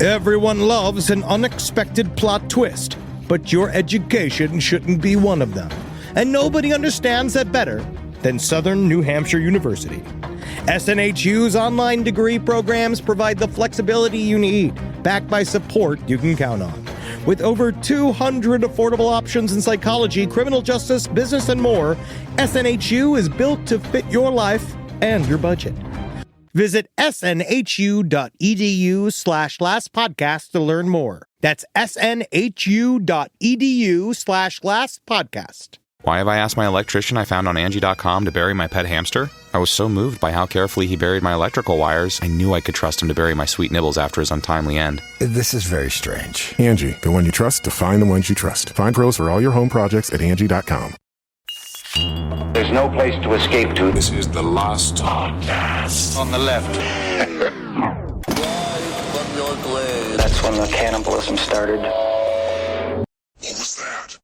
Everyone loves an unexpected plot twist, but your education shouldn't be one of them. And nobody understands that better than Southern New Hampshire University. SNHU's online degree programs provide the flexibility you need, backed by support you can count on. With over 200 affordable options in psychology, criminal justice, business, and more, SNHU is built to fit your life and your budget. Visit snhu.edu/lastpodcast to learn more. That's snhu.edu/lastpodcast. Why have I asked my electrician I found on Angie.com to bury my pet hamster? I was so moved by how carefully he buried my electrical wires, I knew I could trust him to bury my sweet nibbles after his untimely end. This is very strange. Angie, the one you trust to find the ones you trust. Find pros for all your home projects at Angie.com. There's no place to escape to. This is the last podcast. On the left. That's when the cannibalism started. What was that?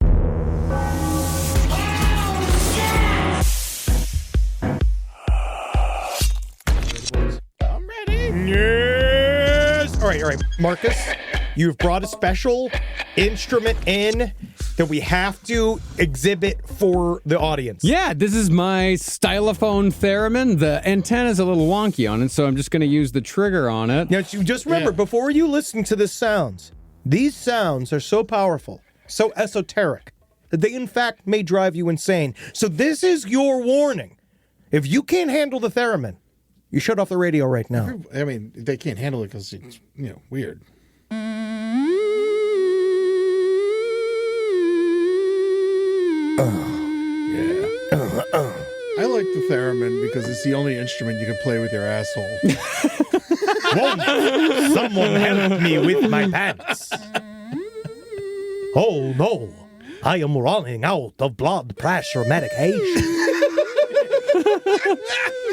I'm ready. Yes. All right. Marcus, you've brought a special instrument in that we have to exhibit for the audience. Yeah, this is my stylophone theremin. The antenna's a little wonky on it, so I'm just going to use the trigger on it. Now, just remember, before you listen to the sounds, these sounds are so powerful, so esoteric, that they, in fact, may drive you insane. So this is your warning. If you can't handle the theremin, you shut off the radio right now. I mean, they can't handle it because it's, weird. I like the theremin because it's the only instrument you can play with your asshole. Won't someone help me with my pants? Oh no, I am running out of blood pressure medication.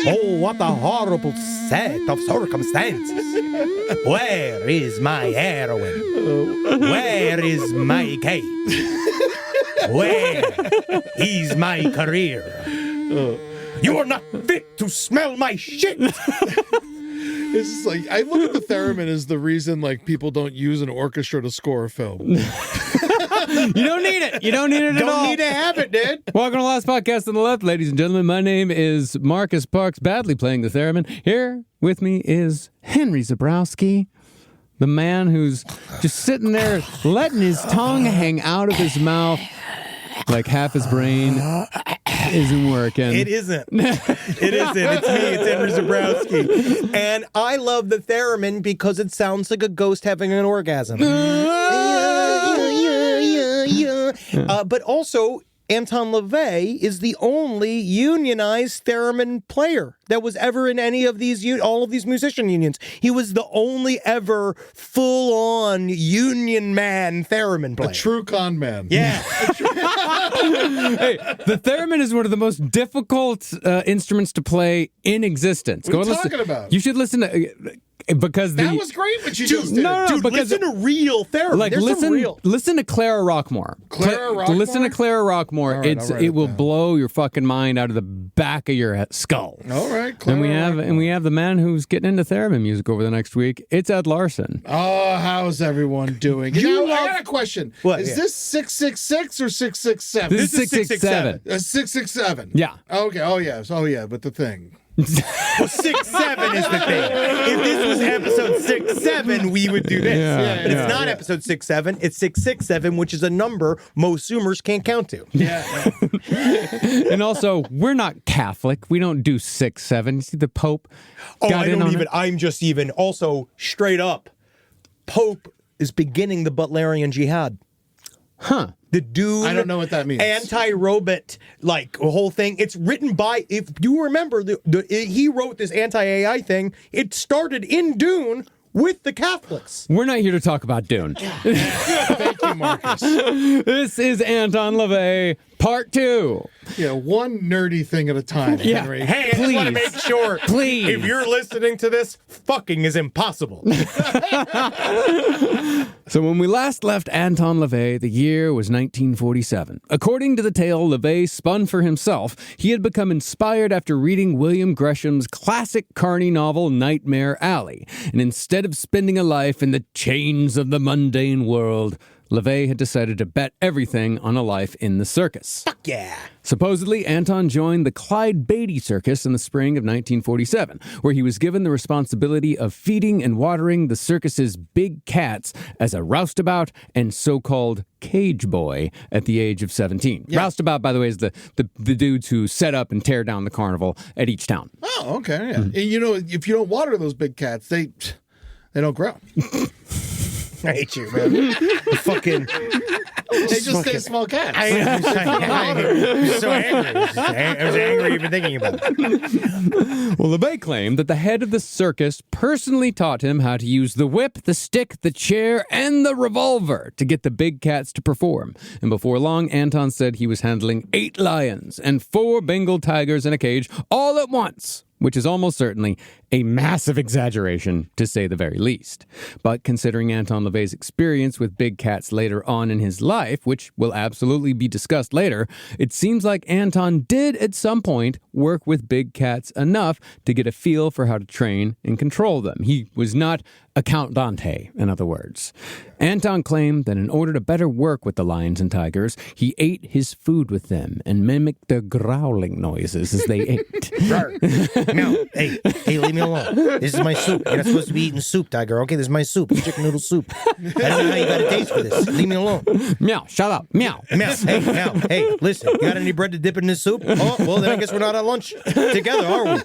Oh, what a horrible set of circumstances. Where is my heroin? Where is my cape? Where is my career? You are not fit to smell my shit. It's just like, I look at the theremin as the reason people don't use an orchestra to score a film. You don't need it. You don't need it at all. Don't need to have it, dude. Welcome to the last podcast on the left, ladies and gentlemen. My name is Marcus Parks, badly playing the theremin. Here with me is Henry Zabrowski, the man who's just sitting there letting his tongue hang out of his mouth like half his brain isn't working. It isn't. It isn't. It's me. It's Henry Zabrowski. And I love the theremin because it sounds like a ghost having an orgasm. But also, Anton LaVey is the only unionized theremin player that was ever in any of these, all of these musician unions. He was the only ever full-on union man theremin player. A true con man. Yeah. Hey, the theremin is one of the most difficult instruments to play in existence. What are you talking about? You should listen to... Because that was great what you just did. No, dude, because listen to real theremin. Listen to Clara Rockmore. Listen to Clara Rockmore. Right, it will blow your fucking mind out of the back of your skull. All right, Clara and we have the man who's getting into theremin music over the next week. It's Ed Larson. Oh, how's everyone doing? I got a question. What? Is this 666 or 667? This is 667. 667. Yeah. Okay. Oh yeah. But the thing. Well, 6-7 is the thing. If this was episode 6-7, we would do this. But it's not episode 6-7. It's 667, which is a number most Zoomers can't count to. Yeah. And also, we're not Catholic. We don't do 6-7. You see the Pope? I'm just even. Also, straight up, Pope is beginning the Butlerian Jihad. Huh. The dude, I don't know what that means. Anti-robot, a whole thing. It's written by, if you remember, he wrote this anti-AI thing. It started in Dune with the Catholics. We're not here to talk about Dune. Thank you. Okay, Marcus. This is Anton LaVey, part 2. Yeah, one nerdy thing at a time, Yeah. Henry. Hey, I just want to make sure, Please. if you're listening to this, fucking is impossible. So when we last left Anton LaVey, the year was 1947. According to the tale LaVey spun for himself, he had become inspired after reading William Gresham's classic carny novel Nightmare Alley. And instead of spending a life in the chains of the mundane world, LaVey had decided to bet everything on a life in the circus. Fuck yeah. Supposedly, Anton joined the Clyde Beatty Circus in the spring of 1947, where he was given the responsibility of feeding and watering the circus's big cats as a roustabout and so-called cage boy at the age of 17. Yeah. Roustabout, by the way, is the dudes who set up and tear down the carnival at each town. Oh, okay. Yeah. And you know, if you don't water those big cats, they don't grow. I hate you, man. Fucking. They just stay small cats. I'm so angry. I was angry even thinking about it. Well, LaVey claimed that the head of the circus personally taught him how to use the whip, the stick, the chair, and the revolver to get the big cats to perform. And before long, Anton said he was handling 8 lions and 4 Bengal tigers in a cage all at once, which is almost certainly a massive exaggeration, to say the very least. But considering Anton LaVey's experience with big cats later on in his life, which will absolutely be discussed later, it seems like Anton did at some point work with big cats enough to get a feel for how to train and control them. He was not a Count Dante, in other words. Anton claimed that in order to better work with the lions and tigers, he ate his food with them and mimicked their growling noises as they ate. No, hey, leave me alone. This is my soup. You're not supposed to be eating soup, tiger. Okay, this is my soup. It's chicken noodle soup. I don't know how you got a taste for this. Leave me alone. Meow, shut up. Meow. Meow. Hey, listen. You got any bread to dip in this soup? Oh, well, then I guess we're not on lunch together, are we?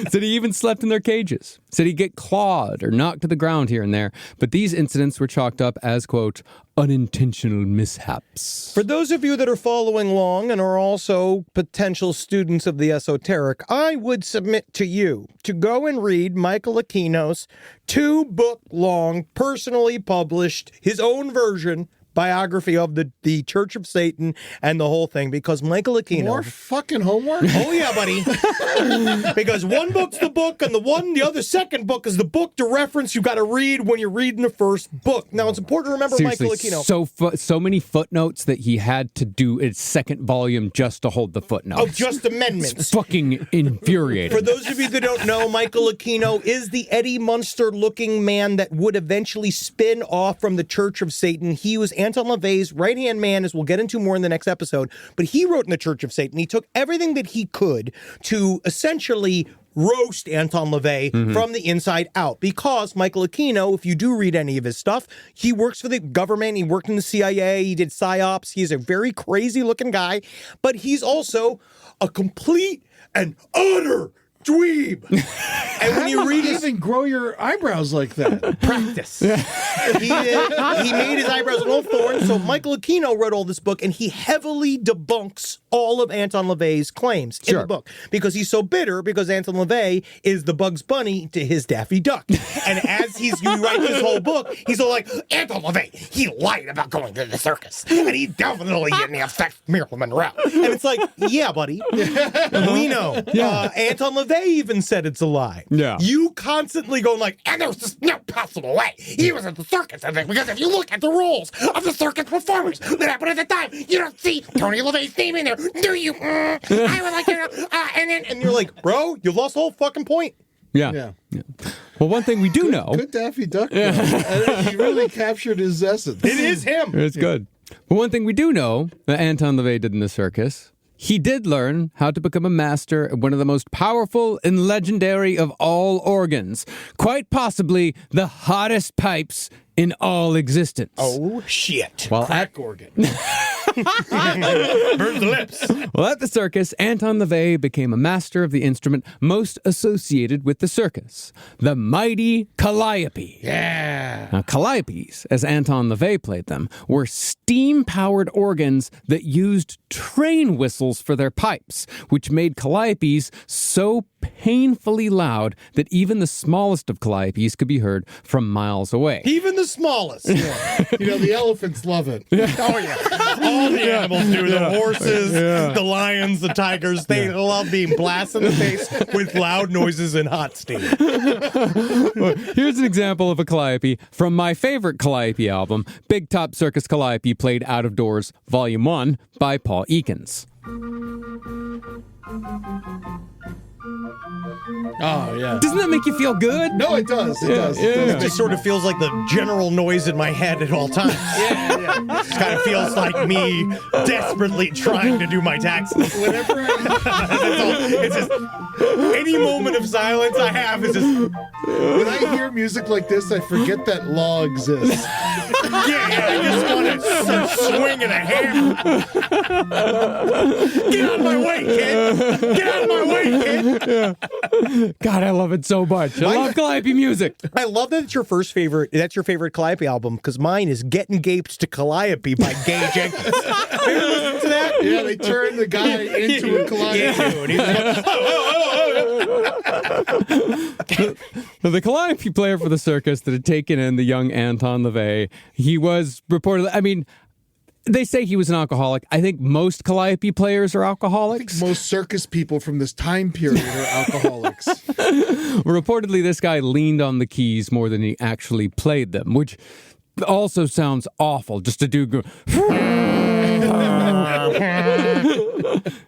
Said he even slept in their cages. Said he'd get clawed or knocked to the ground here and there. But these incidents were chalked up as, quote, unintentional mishaps. For those of you that are following along and are also potential students of the esoteric, I would submit to you to go and read Michael Aquino's 2-book-long, personally published, his own version, biography of the Church of Satan and the whole thing, because Michael Aquino... More fucking homework? Oh, yeah, buddy. Because one book's the book, and the other second book is the book to reference you got to read when you're reading the first book. Now, it's important to remember Seriously, Michael Aquino. So many footnotes that he had to do its second volume just to hold the footnotes. Oh, just amendments. It's fucking infuriating. For those of you that don't know, Michael Aquino is the Eddie Munster-looking man that would eventually spin off from the Church of Satan. He was Anton LaVey's right-hand man, as we'll get into more in the next episode. But he wrote in the Church of Satan. He took everything that he could to essentially roast Anton LaVey from the inside out, because Michael Aquino, if you do read any of his stuff, he works for the government. He worked in the CIA. He did psyops. He's a very crazy-looking guy, but he's also a complete and utter dweeb. And when you read his... even grow your eyebrows like that. Practice. He made his eyebrows little thorns. So Michael Aquino wrote all this book, and he heavily debunks all of Anton LaVey's claims in the book, because he's so bitter because Anton LaVey is the Bugs Bunny to his Daffy Duck. And as he writes this whole book, he's all like, Anton LaVey, he lied about going to the circus, and he definitely didn't affect Marilyn Monroe. And it's like, yeah, buddy, we know. Anton LaVey even said it's a lie. Yeah. You constantly going like, and there's just no possible way he was at the circus, I think, because if you look at the rules of the circus performers that happened at the time, you don't see Tony LaVey's name in there, do you? I would like to know. And you're like, bro, you lost the whole fucking point. Yeah. Well, one thing we do know... Good Daffy Duck. And he really captured his essence. It is him. It's good. But one thing we do know that Anton LaVey did in the circus... He did learn how to become a master of one of the most powerful and legendary of all organs. Quite possibly the hottest pipes in all existence. Oh, shit. Well, Crack organ. Burns the lips. Well, at the circus, Anton LaVey became a master of the instrument most associated with the circus, the mighty calliope. Yeah. Now, calliopes, as Anton LaVey played them, were steam-powered organs that used train whistles for their pipes, which made calliopes so painfully loud that even the smallest of calliopes could be heard from miles away. Even the smallest. The elephants love it. Oh, yeah. All the animals do. The horses, the lions, the tigers, they love being blasted in the face with loud noises and hot steam. Well, here's an example of a calliope from my favorite calliope album, Big Top Circus Calliope Played Out of Doors, Volume 1 by Paul Eakins. Oh, yeah. Doesn't that make you feel good? No, it does. It does. It just sort of feels like the general noise in my head at all times. It just kind of feels like me desperately trying to do my taxes. Whenever it's just any moment of silence I have is just. When I hear music like this, I forget that law exists. I just want to start swinging a hammer. Get out of my way, kid! Get out of my way, kid! God, I love it so much. I love calliope music. I love that it's your favorite. That's your favorite Calliope album, because mine is "Getting Gaped to Calliope" by Gay Jenkins. Have you ever listened to that? Yeah, they turn the guy into a calliope. The calliope player for the circus that had taken in the young Anton LaVey, he was reportedly, they say he was an alcoholic. I think most calliope players are alcoholics. Most circus people from this time period are alcoholics. Reportedly, this guy leaned on the keys more than he actually played them, which also sounds awful, just to do...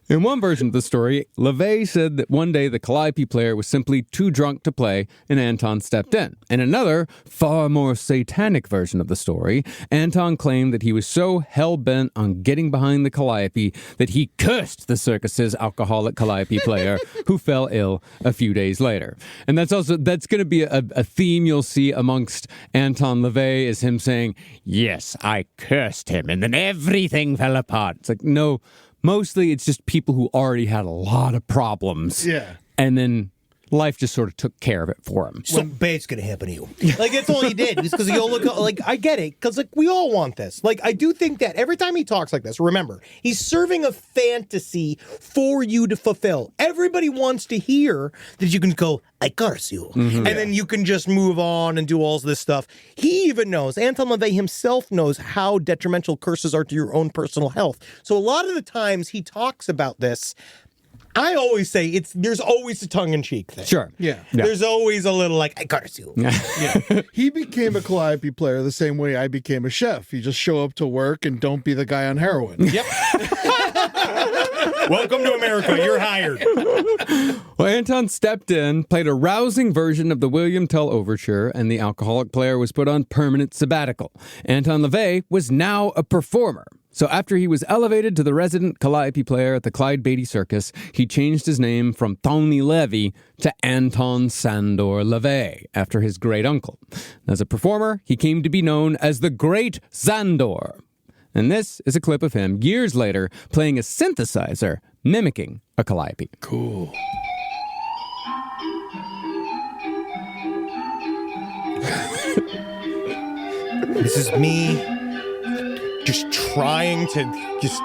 In one version of the story, LaVey said that one day the calliope player was simply too drunk to play and Anton stepped in. In another, far more satanic version of the story, Anton claimed that he was so hell-bent on getting behind the calliope that he cursed the circus's alcoholic calliope player who fell ill a few days later. And that's going to be a theme you'll see amongst Anton LaVey, is him saying, "Yes, I cursed him and then everything fell apart." It's like, no, mostly it's just people who already had a lot of problems. Yeah. And then life just sort of took care of it for him. Something bad's gonna happen to you. Like, that's all he did. It's because you all look like, I get it, because like we all want this. Like, I do think that every time he talks like this, remember, he's serving a fantasy for you to fulfill. Everybody wants to hear that you can go, "I curse you," and then you can just move on and do all this stuff. He even knows, Anton LaVey himself knows how detrimental curses are to your own personal health. So a lot of the times he talks about this, I always say there's always a tongue-in-cheek thing. Sure. Yeah. There's always a little like, "I curse you." He became a calliope player the same way I became a chef. You just show up to work and don't be the guy on heroin. Yep. Welcome to America. You're hired. Well, Anton stepped in, played a rousing version of the William Tell Overture, and the alcoholic player was put on permanent sabbatical. Anton LaVey was now a performer. So after he was elevated to the resident calliope player at the Clyde Beatty Circus, he changed his name from Tony Levy to Anton Sandor LaVey, after his great uncle. As a performer, he came to be known as the Great Sandor. And this is a clip of him years later playing a synthesizer mimicking a calliope. Cool. This is me just trying to just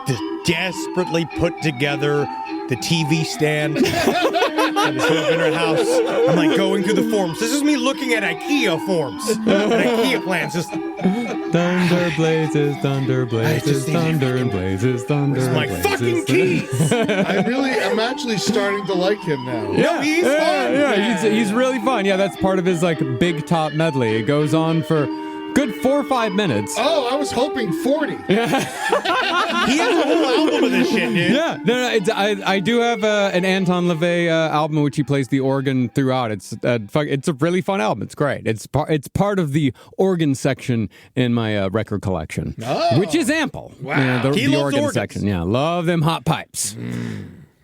desperately put together the TV stand. I just up in her house. I'm like going through the forms. This is me looking at IKEA forms and IKEA plans. Just thunder blazes, thunder blazes, thunder and blazes, thunder. It's my fucking keys. I'm actually starting to like him now. No, he's fun. Yeah, he's really fun. Yeah, that's part of his like big top medley. It goes on for good 4 or 5 minutes. Oh, I was hoping 40. He has a whole album of this shit, dude. Yeah, no, I do have an Anton LaVey album in which he plays the organ throughout. It's a really fun album. It's great. It's part of the organ section in my record collection, which is ample. Wow. The organ section. Yeah, love them hot pipes.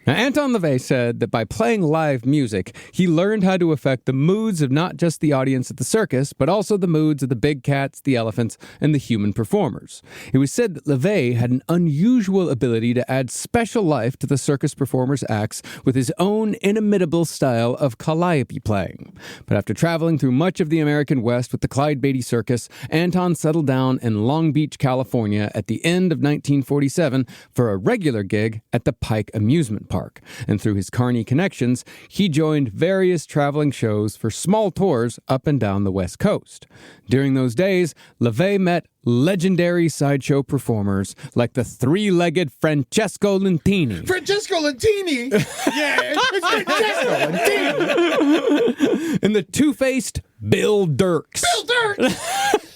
Now, Anton LaVey said that by playing live music, he learned how to affect the moods of not just the audience at the circus, but also the moods of the big cats, the elephants, and the human performers. It was said that LaVey had an unusual ability to add special life to the circus performers' acts with his own inimitable style of calliope playing. But after traveling through much of the American West with the Clyde Beatty Circus, Anton settled down in Long Beach, California at the end of 1947 for a regular gig at the Pike Amusement park. And through his carny connections, he joined various traveling shows for small tours up and down the West Coast. During those days, LaVey met legendary sideshow performers like the three-legged Francesco Lentini. Francesco Lentini. Yeah, it's Francesco Lentini. And the two-faced Bill Dirks. Bill Dirks.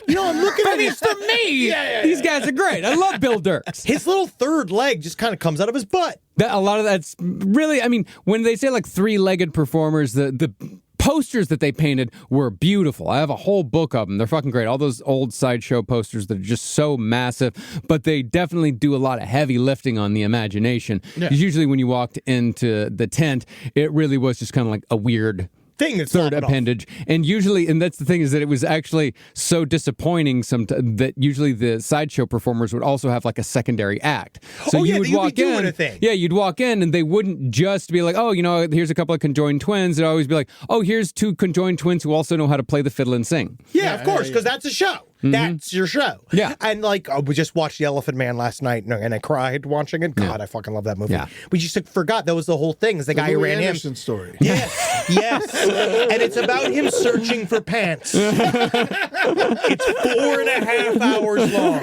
I'm looking at Thanks to me! These guys are great. I love Bill Dirks. his little third leg just kind of comes out of his butt. A lot of that's really, when they say like three-legged performers, the posters that they painted were beautiful. I have a whole book of them. They're fucking great. All those old sideshow posters that are just so massive, but they definitely do a lot of heavy lifting on the imagination. Yeah. Usually when you walked into the tent, it really was just kind of like a weird Thing that's third flopping off. appendage. And usually, and that's the thing, is that it was actually so disappointing that usually the sideshow performers would also have like a secondary act. So Oh, yeah, you would you'd be walk doing in. a thing. Yeah, you'd walk in and they wouldn't just be like, oh, here's a couple of conjoined twins. It'd always be like, oh, here's two conjoined twins who also know how to play the fiddle and sing. Yeah, of course, because that's a show. That's your show. Yeah. And we just watched The Elephant Man last night, and I cried watching it. God, I fucking love that movie. Yeah. We just forgot that was the whole thing. Is the guy who Louis ran Anderson him. story. Yes. And it's about him searching for pants. It's 4.5 hours long.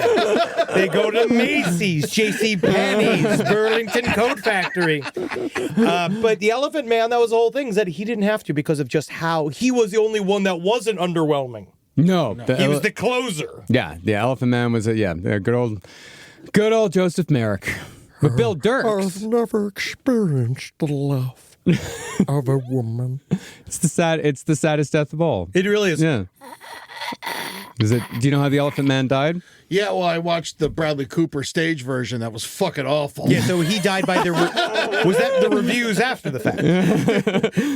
They go to Macy's, J.C. Penney's, Burlington Coat Factory. But The Elephant Man, that was the whole thing, is that he didn't have to because of just how he was the only one that wasn't underwhelming. No. He was the closer. Yeah, the Elephant Man was good old Joseph Merrick. But Bill Dirks, I've never experienced the love of a woman. it's the saddest death of all. It really is. Yeah. Do you know how the Elephant Man died? Yeah, well, I watched the Bradley Cooper stage version. That was fucking awful. Yeah, so he died by was that the reviews after the fact?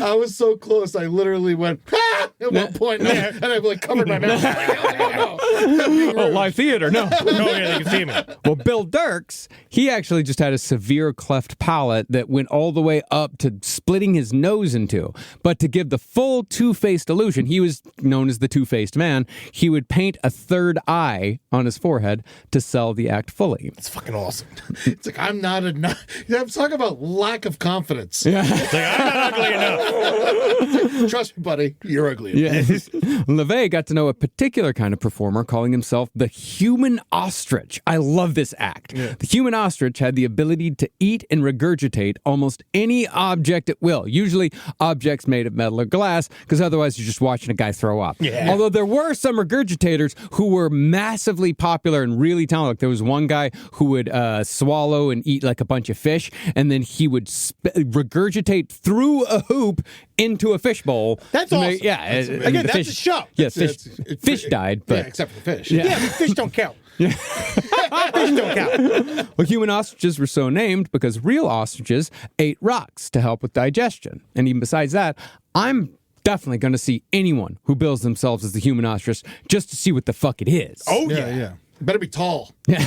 I was so close. I literally went, ah! At one point, and I like covered my mouth. Oh, live theater, no. No, yeah, they can see me. Well, Bill Dirks, he actually just had a severe cleft palate that went all the way up to splitting his nose in two. But to give the full two-faced illusion, he was known as the two-faced man, he would paint a third eye on his forehead to sell the act fully. It's fucking awesome. It's like, I'm talking about lack of confidence. Yeah. It's like, I'm not ugly enough. Trust me, buddy, you're ugly. Yeah. LaVey got to know a particular kind of performer calling himself the human ostrich. I love this act. Yeah. The human ostrich had the ability to eat and regurgitate almost any object at will, usually objects made of metal or glass, because otherwise you're just watching a guy throw up. Yeah. Although there were some regurgitators who were massively popular and really talented. Like there was one guy who would swallow and eat like a bunch of fish, and then he would regurgitate through a hoop into a fishbowl. That's awesome. Again, that's a show. Yes, fish died, but yeah, except for the fish. Yeah, but fish don't count. Yeah. Fish don't count. Well, human ostriches were so named because real ostriches ate rocks to help with digestion. And even besides that, I'm definitely going to see anyone who bills themselves as the human ostrich just to see what the fuck it is. Oh, Yeah. Better be tall. Yeah.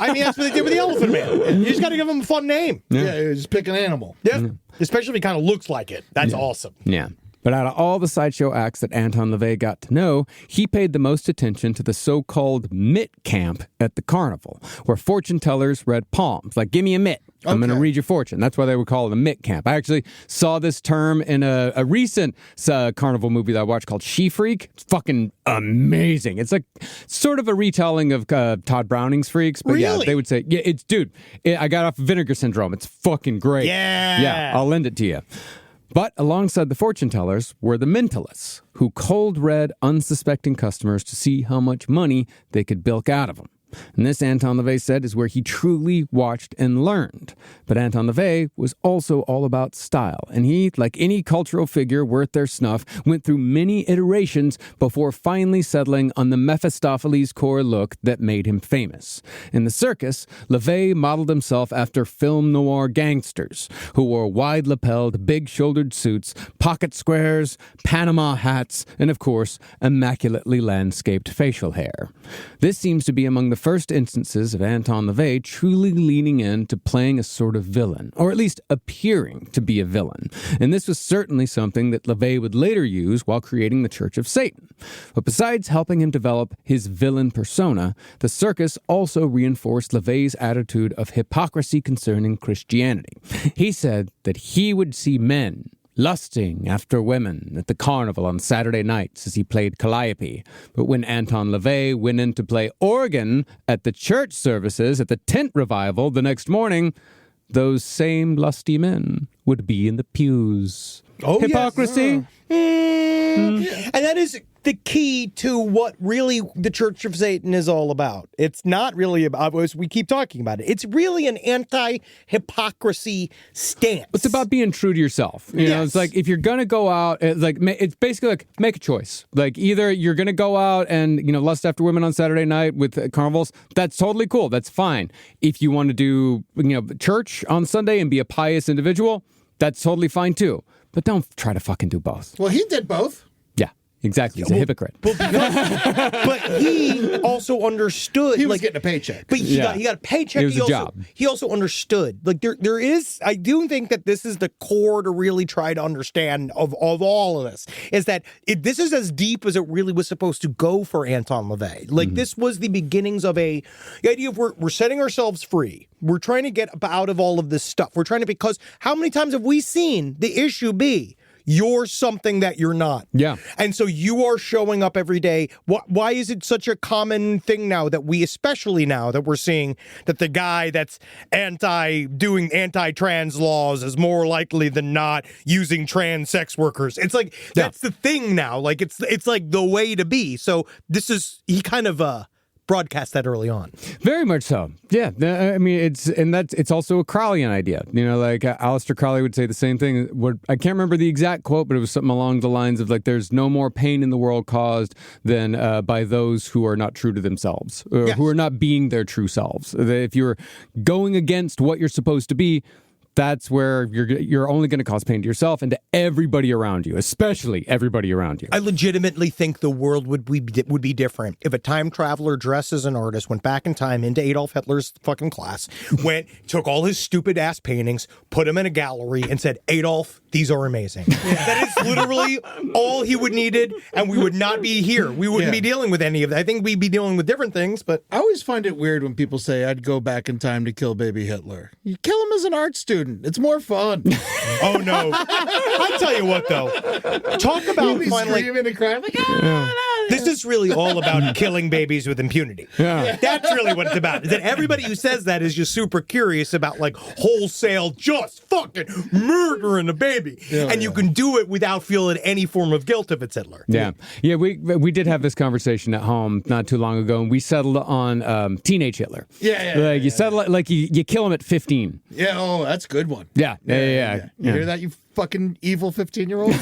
I mean, that's what they did with the Elephant Man. You just got to give him a fun name. Yeah, just pick an animal. Yeah. Especially if he kind of looks like it. That's awesome. Yeah. But out of all the sideshow acts that Anton LaVey got to know, he paid the most attention to the so-called mitt camp at the carnival, where fortune tellers read palms, like, give me a mitt. I'm going to read your fortune. That's why they would call it a mitt camp. I actually saw this term in a recent carnival movie that I watched called She Freak. It's fucking amazing. It's like sort of a retelling of Todd Browning's Freaks. But yeah, they would say, I got off Vinegar Syndrome. It's fucking great. Yeah, I'll lend it to you. But alongside the fortune tellers were the mentalists, who cold read unsuspecting customers to see how much money they could bilk out of them. And this, Anton LaVey said, is where he truly watched and learned. But Anton LaVey was also all about style. And he, like any cultural figure worth their snuff, went through many iterations before finally settling on the Mephistopheles core look that made him famous. In the circus, LaVey modeled himself after film noir gangsters, who wore wide-lapelled, big-shouldered suits, pocket squares, Panama hats, and, of course, immaculately landscaped facial hair. This seems to be among the first instances of Anton LaVey truly leaning into playing a sort of villain, or at least appearing to be a villain. And this was certainly something that LaVey would later use while creating the Church of Satan. But besides helping him develop his villain persona, the circus also reinforced LaVey's attitude of hypocrisy concerning Christianity. He said that he would see men lusting after women at the carnival on Saturday nights as he played calliope. But when Anton LaVey went in to play organ at the church services at the tent revival the next morning, those same lusty men would be in the pews. Oh, hypocrisy. Yes. And that is the key to what really the Church of Satan is all about. It's not really about, as we keep talking about it, it's really an anti-hypocrisy stance. It's about being true to yourself. You know, it's like if you're going to go out, it's basically like make a choice. Like either you're going to go out and, lust after women on Saturday night with carnivals. That's totally cool. That's fine. If you want to do, church on Sunday and be a pious individual, that's totally fine too. But don't try to fucking do both. Well, he did both. Yeah, exactly. He's a hypocrite. But he also understood. He was getting a paycheck. But he got a paycheck. It was a job. He also understood. Like there is. I do think that this is the core to really try to understand of all of this. Is that this is as deep as it really was supposed to go for Anton LaVey. Like this was the beginnings of the idea of we're setting ourselves free. We're trying to get out of all of this stuff. We're trying to, because how many times have we seen the issue be you're something that you're not? Yeah. And so you are showing up every day. Why is it such a common thing now that especially now that we're seeing that the guy that's doing anti-trans laws is more likely than not using trans sex workers? It's like, that's the thing now. Like, it's like the way to be. So he kind of, broadcast that early on. Very much so. Yeah. I mean, it's also a Crowleyan idea. Like Aleister Crowley would say the same thing. I can't remember the exact quote, but it was something along the lines of like, there's no more pain in the world caused than by those who are not true to themselves, or who are not being their true selves. If you're going against what you're supposed to be, that's where you're only going to cause pain to yourself and to everybody around you, especially everybody around you. I legitimately think the world would be different if a time traveler dressed as an artist went back in time into Adolf Hitler's fucking class, took all his stupid ass paintings, put them in a gallery, and said, Adolf, these are amazing. That is literally all he would needed, and we would not be here. We wouldn't be dealing with any of that. I think we'd be dealing with different things, but I always find it weird when people say I'd go back in time to kill baby Hitler. You kill him as an art student. It's more fun. Oh, no. I tell you what, though. Talk about finally screaming and crying like, This is really all about killing babies with impunity. Yeah. That's really what it's about. Is that everybody who says that is just super curious about like wholesale just fucking murdering a baby. And you can do it without feeling any form of guilt if it's Hitler. Yeah. Yeah, we did have this conversation at home not too long ago, and we settled on teenage Hitler. You settle like you kill him at 15. Yeah, oh, that's a good one. Yeah. You hear that, you fucking evil 15-year-old?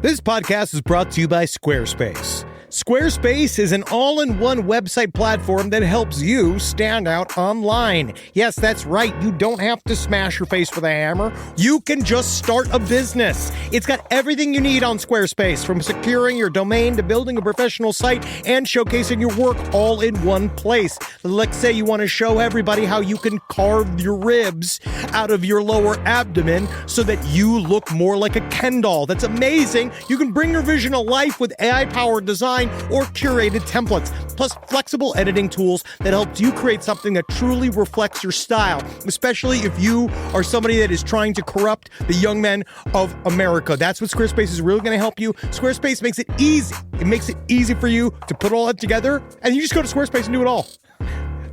This podcast is brought to you by Squarespace. Squarespace is an all-in-one website platform that helps you stand out online. Yes, that's right. You don't have to smash your face with a hammer. You can just start a business. It's got everything you need on Squarespace, from securing your domain to building a professional site and showcasing your work all in one place. Let's say you want to show everybody how you can carve your ribs out of your lower abdomen so that you look more like a Ken doll. That's amazing. You can bring your vision to life with AI-powered design or curated templates, plus flexible editing tools that helps you create something that truly reflects your style, especially if you are somebody that is trying to corrupt the young men of America. That's what Squarespace is really going to help you. Squarespace makes it easy. It makes it easy for you to put all that together, and you just go to Squarespace and do it all.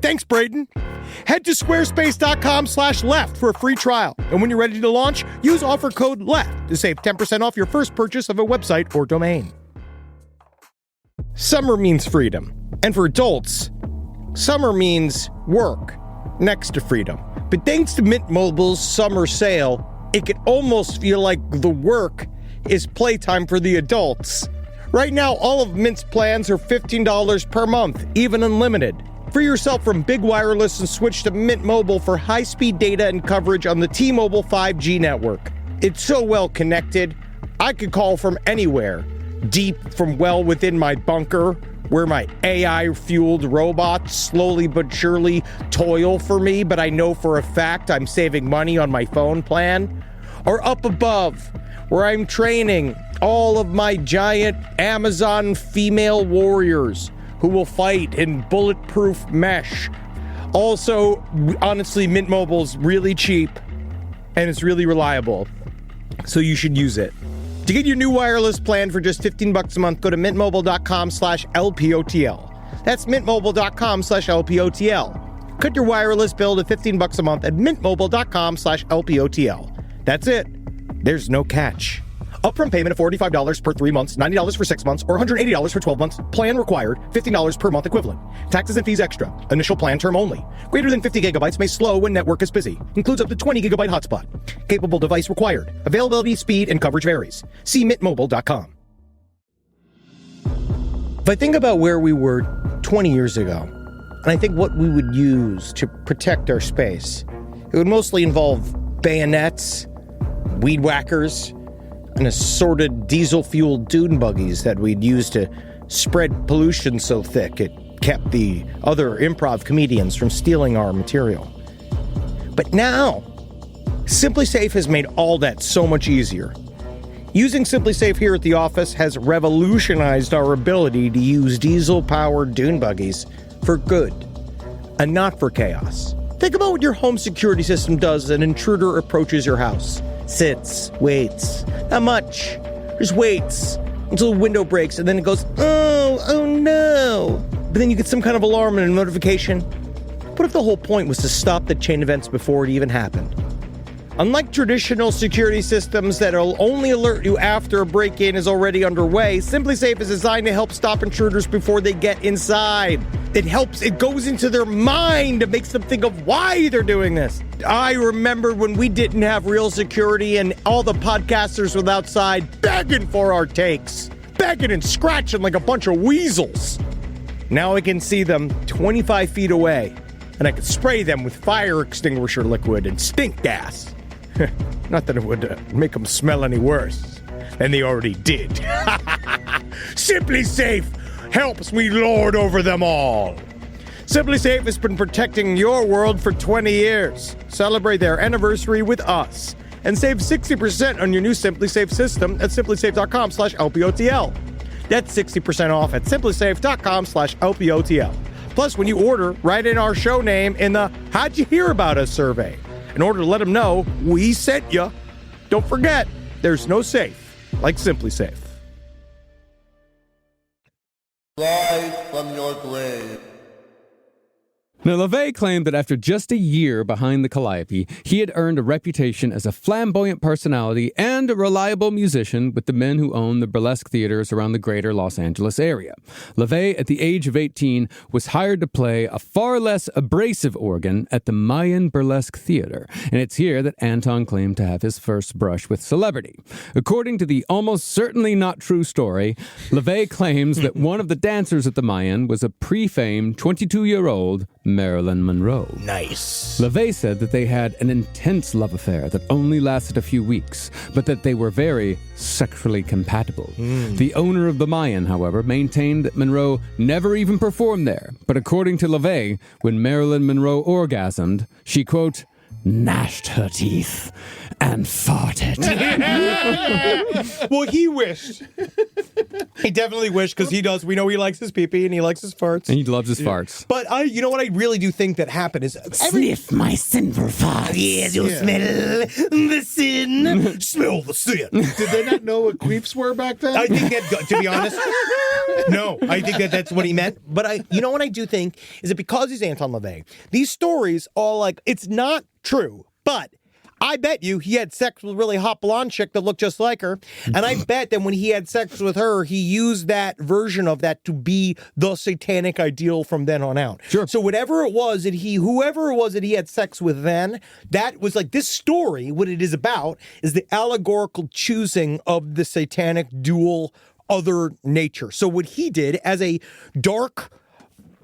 Thanks, Braden. Head to squarespace.com/left for a free trial. And when you're ready to launch, use offer code LEFT to save 10% off your first purchase of a website or domain. Summer means freedom. And for adults, summer means work next to freedom. But thanks to Mint Mobile's summer sale, it can almost feel like the work is playtime for the adults. Right now, all of Mint's plans are $15 per month, even unlimited. Free yourself from big wireless and switch to Mint Mobile for high-speed data and coverage on the T-Mobile 5G network. It's so well connected, I could call from anywhere. Deep from well within my bunker, where my AI-fueled robots slowly but surely toil for me, but I know for a fact I'm saving money on my phone plan? Or up above, where I'm training all of my giant Amazon female warriors who will fight in bulletproof mesh? Also, honestly, Mint Mobile's really cheap and it's really reliable, so you should use it. To get your new wireless plan for just $15 a month, go to mintmobile.com/LPOTL. That's mintmobile.com/LPOTL. Cut your wireless bill to $15 a month at mintmobile.com/LPOTL. That's it. There's no catch. Upfront payment of $45 per 3 months, $90 for 6 months, or $180 for 12 months. Plan required, $15 per month equivalent. Taxes and fees extra. Initial plan term only. Greater than 50 gigabytes may slow when network is busy. Includes up to 20 gigabyte hotspot. Capable device required. Availability, speed, and coverage varies. See mintmobile.com. If I think about where we were 20 years ago, and I think what we would use to protect our space, it would mostly involve bayonets, weed whackers, and assorted diesel-fueled dune buggies that we'd use to spread pollution so thick it kept the other improv comedians from stealing our material. But now, Simply Safe has made all that so much easier. Using Simply Safe here at the office has revolutionized our ability to use diesel-powered dune buggies for good, and not for chaos. Think about what your home security system does as an intruder approaches your house. Sits, waits. Not much. Just waits until the window breaks, and then it goes, oh no. But then you get some kind of alarm and a notification. What if the whole point was to stop the chain events before it even happened? Unlike traditional security systems that'll only alert you after a break-in is already underway, Simply Safe is designed to help stop intruders before they get inside. It goes into their mind. It makes them think of why they're doing this. I remember when we didn't have real security and all the podcasters were outside begging for our takes. Begging and scratching like a bunch of weasels. Now I can see them 25 feet away, and I can spray them with fire extinguisher liquid and stink gas. Not that it would make them smell any worse than they already did. Simply Safe helps me lord over them all. Simply Safe has been protecting your world for 20 years. Celebrate their anniversary with us and save 60% on your new Simply Safe system at simplysafe.com/LPOTL. That's 60% off at simplysafe.com/LPOTL. Plus, when you order, write in our show name in the How'd You Hear About Us survey in order to let them know we sent you. Don't forget, there's no safe like Simply Safe. Rise from your grave. Now, LaVey claimed that after just a year behind the Calliope, he had earned a reputation as a flamboyant personality and a reliable musician with the men who own the burlesque theaters around the greater Los Angeles area. LaVey, at the age of 18, was hired to play a far less abrasive organ at the Mayan Burlesque Theater, and it's here that Anton claimed to have his first brush with celebrity. According to the almost certainly not true story, LaVey claims that one of the dancers at the Mayan was a pre-famed 22-year-old Marilyn Monroe. Nice. LaVey said that they had an intense love affair that only lasted a few weeks, but that they were very sexually compatible. The owner of the Mayan, however, maintained that Monroe never even performed there. But according to LaVey, when Marilyn Monroe orgasmed, she, quote, gnashed her teeth and farted. Well, he wished. He definitely wished, because he does. We know he likes his pee-pee and he likes his farts. And he loves his farts. But you know what I really do think that happened is Sniff my sinful farts. Yes, you smell the sin. Smell the sin. Did they not know what queefs were back then? I think that, to be honest, no, I think that's what he meant. But you know what I do think is that because he's Anton LaVey, these stories all like, it's not true, but I bet you he had sex with a really hot blonde chick that looked just like her. And I bet that when he had sex with her, he used that version of that to be the satanic ideal from then on out. Sure. So whoever it was that he had sex with then, that was like this story, what it is about is the allegorical choosing of the satanic dual other nature. So what he did as a dark,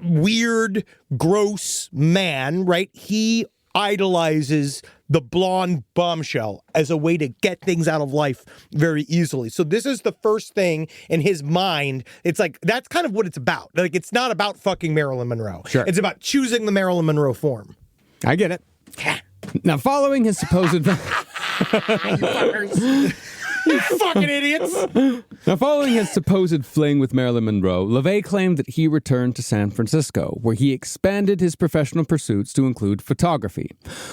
weird, gross man, right? He idolizes the blonde bombshell as a way to get things out of life very easily. So this is the first thing in his mind. It's like, that's kind of what it's about. Like, it's not about fucking Marilyn Monroe. Sure. It's about choosing the Marilyn Monroe form. I get it. Now, following his supposed... You fucking idiots! Now, following his supposed fling with Marilyn Monroe, LaVey claimed that he returned to San Francisco, where he expanded his professional pursuits to include photography.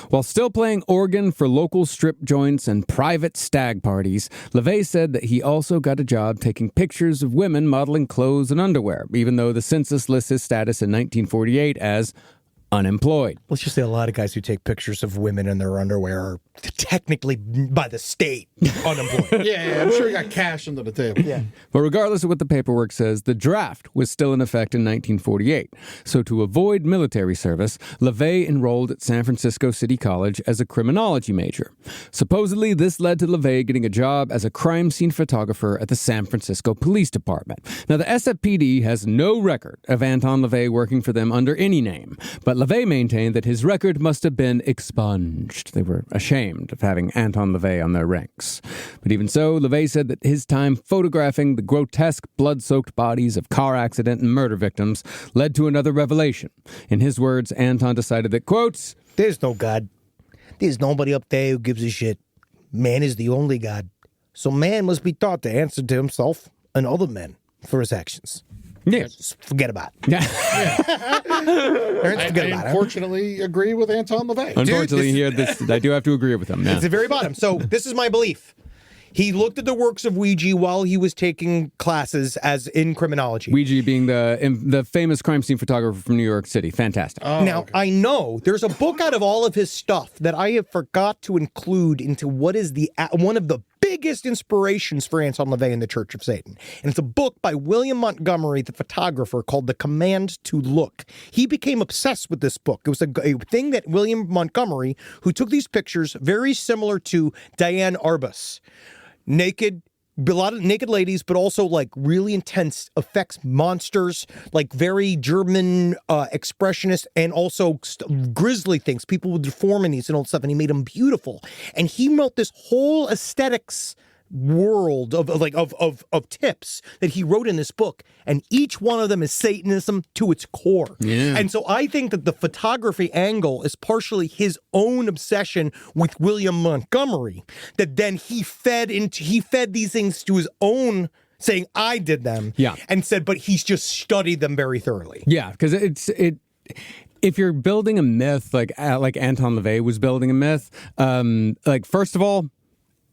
While still playing organ for local strip joints and private stag parties, LaVey said that he also got a job taking pictures of women modeling clothes and underwear, even though the census lists his status in 1948 as unemployed. Let's just say a lot of guys who take pictures of women in their underwear are technically, by the state, unemployed. Yeah, I'm sure he got cash under the table. Yeah. But regardless of what the paperwork says, the draft was still in effect in 1948. So to avoid military service, LaVey enrolled at San Francisco City College as a criminology major. Supposedly, this led to LaVey getting a job as a crime scene photographer at the San Francisco Police Department. Now, the SFPD has no record of Anton LaVey working for them under any name, but LaVey maintained that his record must have been expunged. They were ashamed of having Anton LaVey on their ranks. But even so, LaVey said that his time photographing the grotesque, blood-soaked bodies of car accident and murder victims led to another revelation. In his words, Anton decided that, quote, There's no God. There's nobody up there who gives a shit. Man is the only God. So man must be taught to answer to himself and other men for his actions. yeah. Just forget about it. Yeah. I unfortunately agree with Anton LaVey. Unfortunately, here, I do have to agree with him. Yeah. It's the very bottom. So this is my belief. He looked at the works of Ouija while he was taking classes as in criminology. Ouija being the famous crime scene photographer from New York City. Fantastic. Now, I know there's a book out of all of his stuff that I have forgot to include into what is one of the biggest inspirations for Anton LaVey and the Church of Satan. And it's a book by William Montgomery, the photographer, called The Command to Look. He became obsessed with this book. It was a thing that William Montgomery, who took these pictures very similar to Diane Arbus, naked, a lot of naked ladies, but also like really intense effects, monsters, like very German expressionist, and also grisly things, people with deformities and all stuff. And he made them beautiful. And he wrote this whole aesthetics world of tips that he wrote in this book, and each one of them is Satanism to its core. Yeah. And so I think that the photography angle is partially his own obsession with William Montgomery, that then he fed these things to his own, saying I did them, yeah, and said, but he's just studied them very thoroughly. Yeah, because if you're building a myth like Anton LaVey was building a myth, like first of all,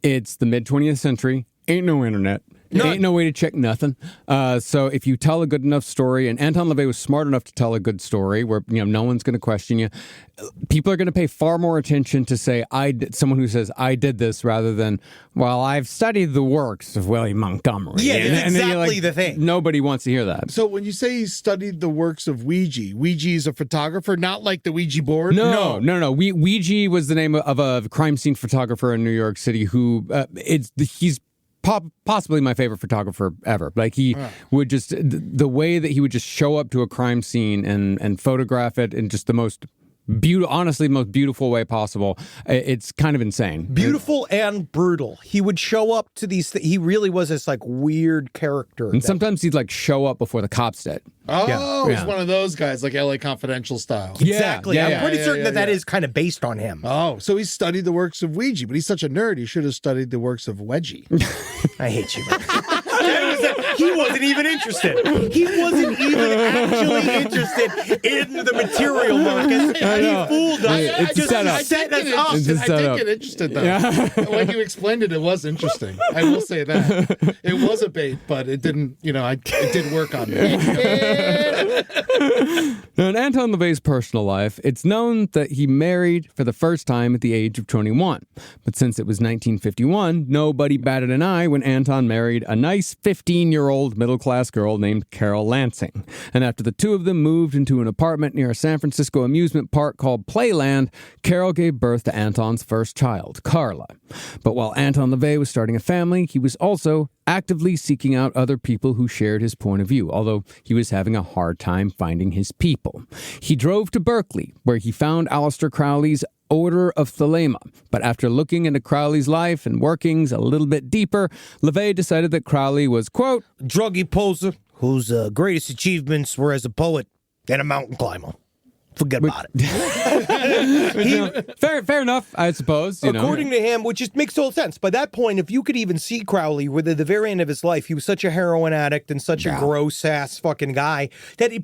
it's the mid-20th century. Ain't no internet. Ain't no way to check nothing. So if you tell a good enough story, and Anton LaVey was smart enough to tell a good story where no one's going to question you, people are going to pay far more attention to say someone who says I did this rather than, well, I've studied the works of William Montgomery. Yeah, and exactly the thing. Nobody wants to hear that. So when you say he studied the works of Ouija is a photographer, not like the Ouija board? No. Ouija was the name of a crime scene photographer in New York City who he's possibly my favorite photographer ever. Like he would just, the way that he would just show up to a crime scene and photograph it in just the most most beautiful way possible. It's kind of insane. Beautiful and brutal. He would show up to these he really was this like weird character. And sometimes he'd like show up before the cops did. Oh, he's one of those guys, like LA Confidential style. Exactly. Yeah, I'm pretty certain that is kind of based on him. Oh, so he studied the works of Ouija, but he's such a nerd, he should have studied the works of Wedgie. I hate you. He wasn't even interested. He wasn't even actually interested in the material, Marcus. He fooled us. It's a setup. I did get interested, though. Yeah. When you explained it, it was interesting. I will say that. It was a bait, but it didn't, it did work on me. Now, in Anton LaVey's personal life, it's known that he married for the first time at the age of 21. But since it was 1951, nobody batted an eye when Anton married a nice 15-year-old middle-class girl named Carol Lansing. And after the two of them moved into an apartment near a San Francisco amusement park called Playland, Carol gave birth to Anton's first child, Carla. But while Anton LaVey was starting a family, he was also actively seeking out other people who shared his point of view, although he was having a hard time finding his people. He drove to Berkeley, where he found Aleister Crowley's odor of thelema. But after looking into Crowley's life and workings a little bit deeper, LaVey decided that Crowley was, quote, druggy poser whose greatest achievements were as a poet and a mountain climber. Forget about it. Fair enough, I suppose. According to him, which just makes total sense. By that point, if you could even see Crowley, with the very end of his life, he was such a heroin addict and such a gross-ass fucking guy.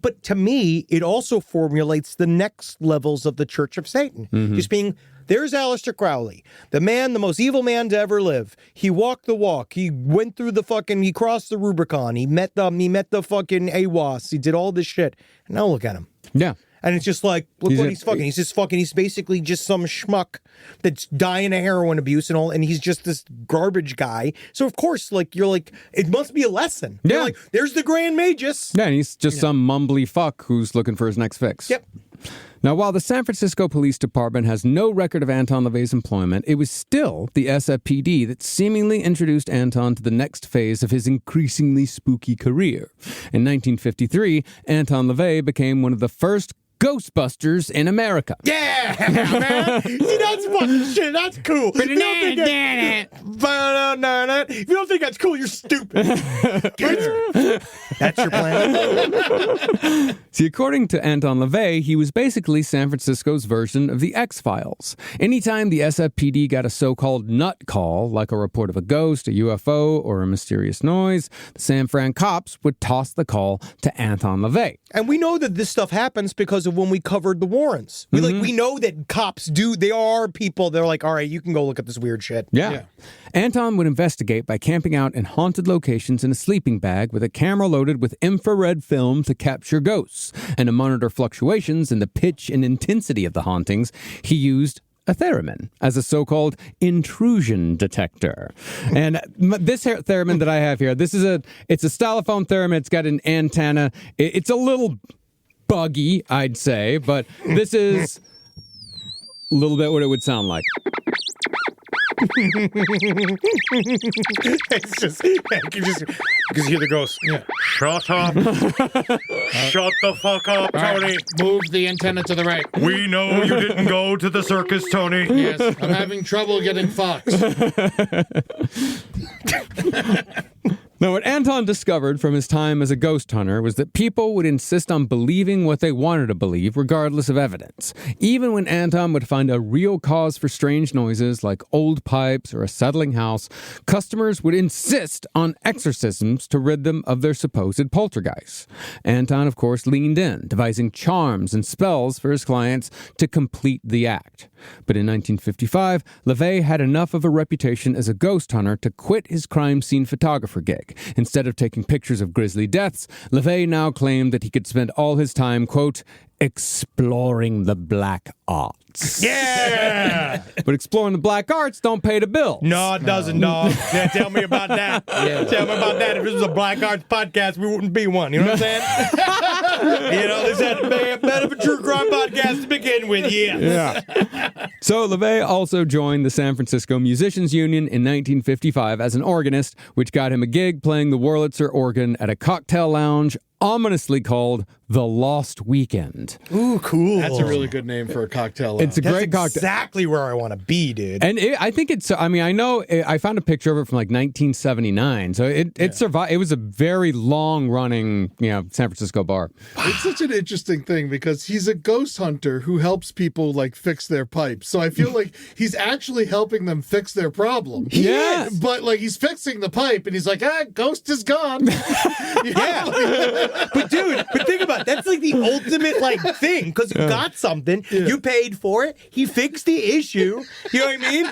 But to me, it also formulates the next levels of the Church of Satan. Just being... There's Aleister Crowley, the most evil man to ever live. He walked the walk. He went through he crossed the Rubicon. He met the fucking AWAS. He did all this shit. And now look at him. Yeah. And it's just like, look what he's fucking. He's basically just some schmuck that's dying of heroin abuse and all, and he's just this garbage guy. So of course, you're like, it must be a lesson. Yeah. You're like, there's the Grand Magus. Yeah, and he's just some mumbly fuck who's looking for his next fix. Yep. Now, while the San Francisco Police Department has no record of Anton LaVey's employment, it was still the SFPD that seemingly introduced Anton to the next phase of his increasingly spooky career. In 1953, Anton LaVey became one of the first Ghostbusters in America. Yeah, man. See, that's fucking shit. That's cool. If you don't think that's cool, you're stupid. That's your plan? See, according to Anton LaVey, he was basically San Francisco's version of the X-Files. Anytime the SFPD got a so-called nut call, like a report of a ghost, a UFO, or a mysterious noise, the San Fran cops would toss the call to Anton LaVey. And we know that this stuff happens because of when we covered the Warrens. We know that cops they are people, they're like, all right, you can go look at this weird shit. Yeah. Anton would investigate by camping out in haunted locations in a sleeping bag with a camera loaded with infrared film to capture ghosts. And to monitor fluctuations in the pitch and intensity of the hauntings, he used a theremin as a so-called intrusion detector. And this theremin that I have here, it's a stylophone theremin. It's got an antenna. It's a little buggy, I'd say, but this is a little bit what it would sound like. It's just, because you hear the ghost. Yeah. Shut up. Shut the fuck up, Tony. Move the antenna to the right. We know you didn't go to the circus, Tony. Yes, I'm having trouble getting Fox. Now, what Anton discovered from his time as a ghost hunter was that people would insist on believing what they wanted to believe, regardless of evidence. Even when Anton would find a real cause for strange noises, like old pipes or a settling house, customers would insist on exorcisms to rid them of their supposed poltergeists. Anton, of course, leaned in, devising charms and spells for his clients to complete the act. But in 1955, LaVey had enough of a reputation as a ghost hunter to quit his crime scene photographer gig. Instead of taking pictures of grisly deaths, LaVey now claimed that he could spend all his time, quote, exploring the black arts. Yeah! But exploring the black arts don't pay the bill. No, it doesn't, dog. Yeah, tell me about that. Tell me about that. If this was a black arts podcast, we wouldn't be one. You know what I'm saying? This had to be a bit of a true crime podcast to begin with. Yeah. So LaVey also joined the San Francisco Musicians Union in 1955 as an organist, which got him a gig playing the Wurlitzer organ at a cocktail lounge ominously called The Lost Weekend. Ooh, cool. That's a really good name for a cocktail lounge. It's a great cocktail. Exactly where I want to be, dude. And I think it's, I know, I found a picture of it from like 1979. So it survived. It was a very long running, San Francisco bar. It's such an interesting thing because he's a ghost hunter who helps people fix their pipes. So I feel like he's actually helping them fix their problem. Yeah. But he's fixing the pipe and he's like, ghost is gone. Yeah. But think about it. That's the ultimate thing because you got something, you paid for it, he fixed the issue. You know what I mean?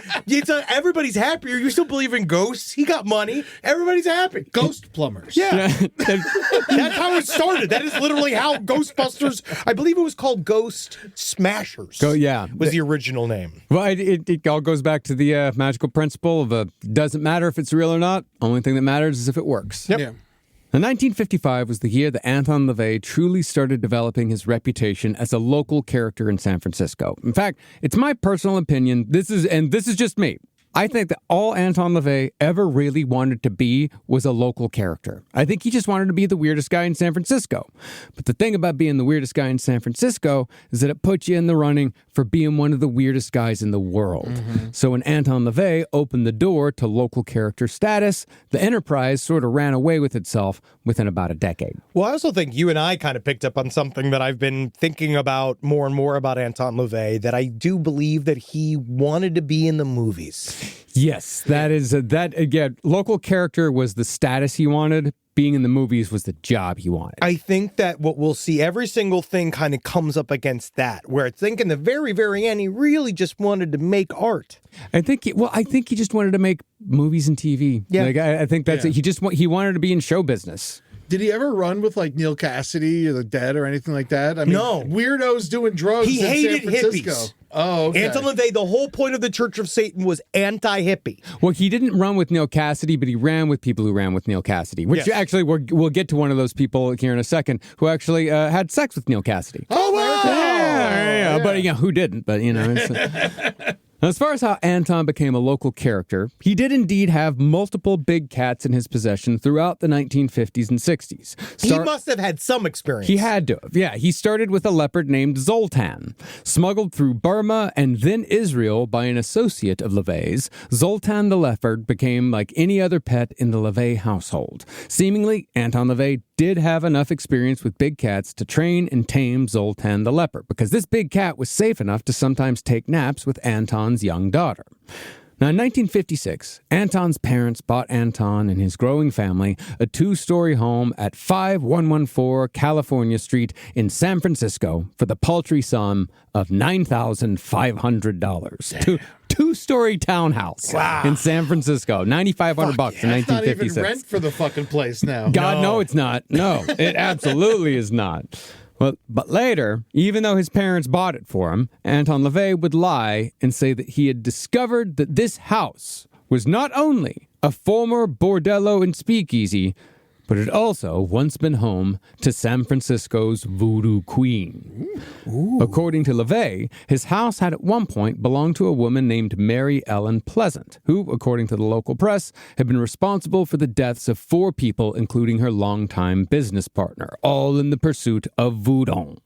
Everybody's happier. You still believe in ghosts. He got money. Everybody's happy. Ghost plumbers. Yeah. That's how it started. That is literally how Ghostbusters, I believe it was called Ghost Smashers. Was the original name. Well, it all goes back to the magical principle of doesn't matter if it's real or not. Only thing that matters is if it works. Yep. Yeah. Now, 1955 was the year that Anton LaVey truly started developing his reputation as a local character in San Francisco. In fact, it's my personal opinion, this is just me, I think that all Anton LaVey ever really wanted to be was a local character. I think he just wanted to be the weirdest guy in San Francisco. But the thing about being the weirdest guy in San Francisco is that it puts you in the running for being one of the weirdest guys in the world. Mm-hmm. So when Anton LaVey opened the door to local character status, the enterprise sort of ran away with itself within about a decade. Well, I also think you and I kind of picked up on something that I've been thinking about more and more about Anton LaVey, that I do believe that he wanted to be in the movies. Yes, that again, local character was the status he wanted. Being in the movies was the job he wanted. I think that what we'll see, every single thing kind of comes up against that, where I think in the very, very end, he really just wanted to make art. I think he just wanted to make movies and TV. Yeah. I think that's it. He wanted to be in show business. Did he ever run with like Neil Cassidy or the Dead or anything like that? I mean, no. Weirdos doing drugs he in hated San Francisco. Hippies. Oh, okay. Anton LaVey, the whole point of the Church of Satan was anti-hippie. Well, he didn't run with Neil Cassidy, but he ran with people who ran with Neil Cassidy, which actually we'll get to one of those people here in a second who actually had sex with Neil Cassidy. Oh, wow. Yeah. But who didn't? But as far as how Anton became a local character, he did indeed have multiple big cats in his possession throughout the 1950s and 60s. He must have had some experience. He had to have. Yeah, he started with a leopard named Zoltan. Smuggled through Burma and then Israel by an associate of LaVey's, Zoltan the leopard became like any other pet in the LaVey household. Seemingly, Anton LaVey did have enough experience with big cats to train and tame Zoltan the leopard, because this big cat was safe enough to sometimes take naps with Anton's young daughter. Now, in 1956, Anton's parents bought Anton and his growing family a 2-story home at 5114 California Street in San Francisco for the paltry sum of $9,500. Two-story townhouse in San Francisco, $9,500 bucks in 1956. Not even rent for the fucking place now. God, no, it's not. No, it absolutely is not. Well, but later, even though his parents bought it for him, Anton LaVey would lie and say that he had discovered that this house was not only a former bordello and speakeasy, but it also once been home to San Francisco's voodoo queen. Ooh. According to LaVey, his house had at one point belonged to a woman named Mary Ellen Pleasant, who, according to the local press, had been responsible for the deaths of 4 people, including her longtime business partner, all in the pursuit of voodoo.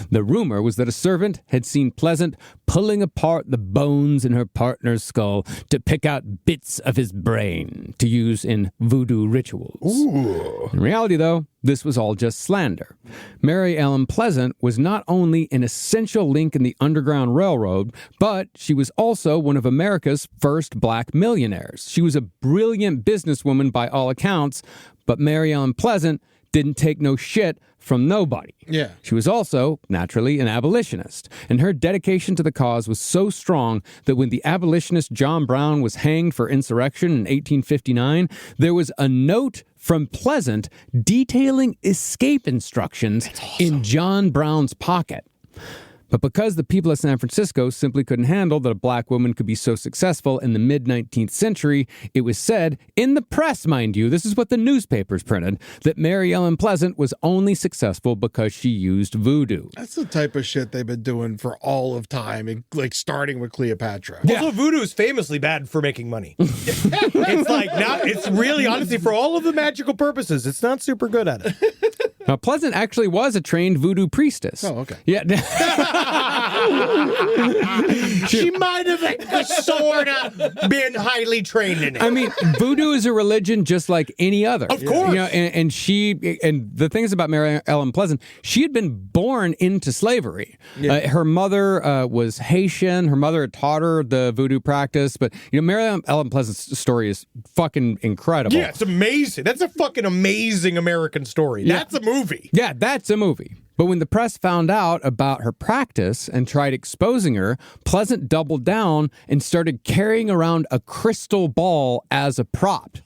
The rumor was that a servant had seen Pleasant pulling apart the bones in her partner's skull to pick out bits of his brain to use in voodoo rituals. Ooh. In reality, though, this was all just slander. Mary Ellen Pleasant was not only an essential link in the Underground Railroad, but she was also one of America's first black millionaires. She was a brilliant businesswoman by all accounts, but Mary Ellen Pleasant didn't take no shit from nobody. Yeah. She was also, naturally, an abolitionist, and her dedication to the cause was so strong that when the abolitionist John Brown was hanged for insurrection in 1859, there was a note from Pleasant detailing escape instructions in John Brown's pocket. But because the people of San Francisco simply couldn't handle that a black woman could be so successful in the mid-19th century, it was said, in the press, mind you, this is what the newspapers printed, that Mary Ellen Pleasant was only successful because she used voodoo. That's the type of shit they've been doing for all of time, like starting with Cleopatra. Yeah. Also, voodoo is famously bad for making money. It's like, it's really, honestly, for all of the magical purposes, it's not super good at it. Now, Pleasant actually was a trained voodoo priestess. Oh, okay. Yeah. She might have sort of been highly trained in it. I mean, voodoo is a religion just like any other. Of course. And the thing is about Mary Ellen Pleasant, she had been born into slavery. Yeah. Her mother was Haitian. Her mother had taught her the voodoo practice. But, Mary Ellen Pleasant's story is fucking incredible. Yeah, it's amazing. That's a fucking amazing American story. Yeah. That's a movie. Yeah, that's a movie. But when the press found out about her practice and tried exposing her, Pleasant doubled down and started carrying around a crystal ball as a prop.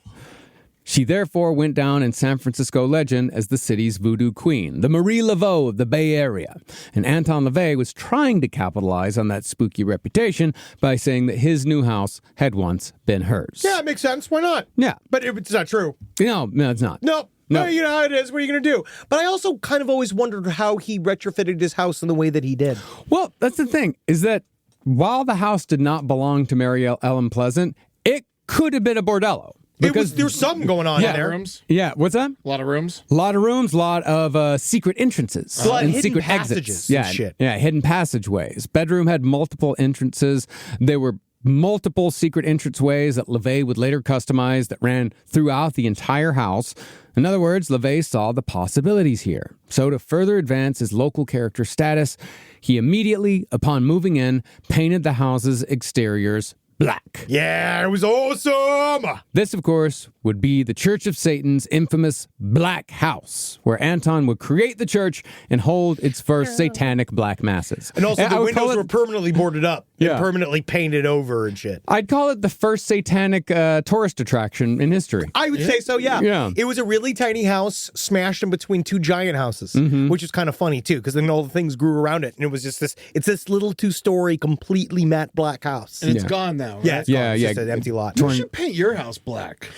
She therefore went down in San Francisco legend as the city's voodoo queen, the Marie Laveau of the Bay Area. And Anton LaVey was trying to capitalize on that spooky reputation by saying that his new house had once been hers. Yeah, it makes sense. Why not? Yeah. But it's not true. No, it's not. No. No. You know how it is. What are you going to do? But I also kind of always wondered how he retrofitted his house in the way that he did. Well, that's the thing, is that while the house did not belong to Mary Ellen Pleasant, It could have been a bordello. There's something going on in there. Rooms. Yeah, what's that? A lot of rooms. A lot of rooms, a lot of secret entrances. A lot of and hidden secret passages exits. and shit. Yeah, hidden passageways. Bedroom had multiple entrances. There were multiple secret entranceways that LaVey would later customize that ran throughout the entire house. In other words, LaVey saw the possibilities here. So to further advance his local character status, he immediately, upon moving in, painted the house's exteriors black. Yeah, it was awesome. This, of course, would be the Church of Satan's infamous Black House, where Anton would create the church and hold its first satanic black masses. And also, the I would call windows it- were permanently boarded up Yeah. and permanently painted over and shit. I'd call it the first satanic tourist attraction in history. I would say so, yeah. Yeah. It was a really tiny house smashed in between two giant houses, which is kind of funny, too, because then all the things grew around it. And it was just this little two-story, completely matte black house. And it's gone now, right? Yeah, it's gone. Yeah, It's yeah. just an empty lot. You should paint your house black.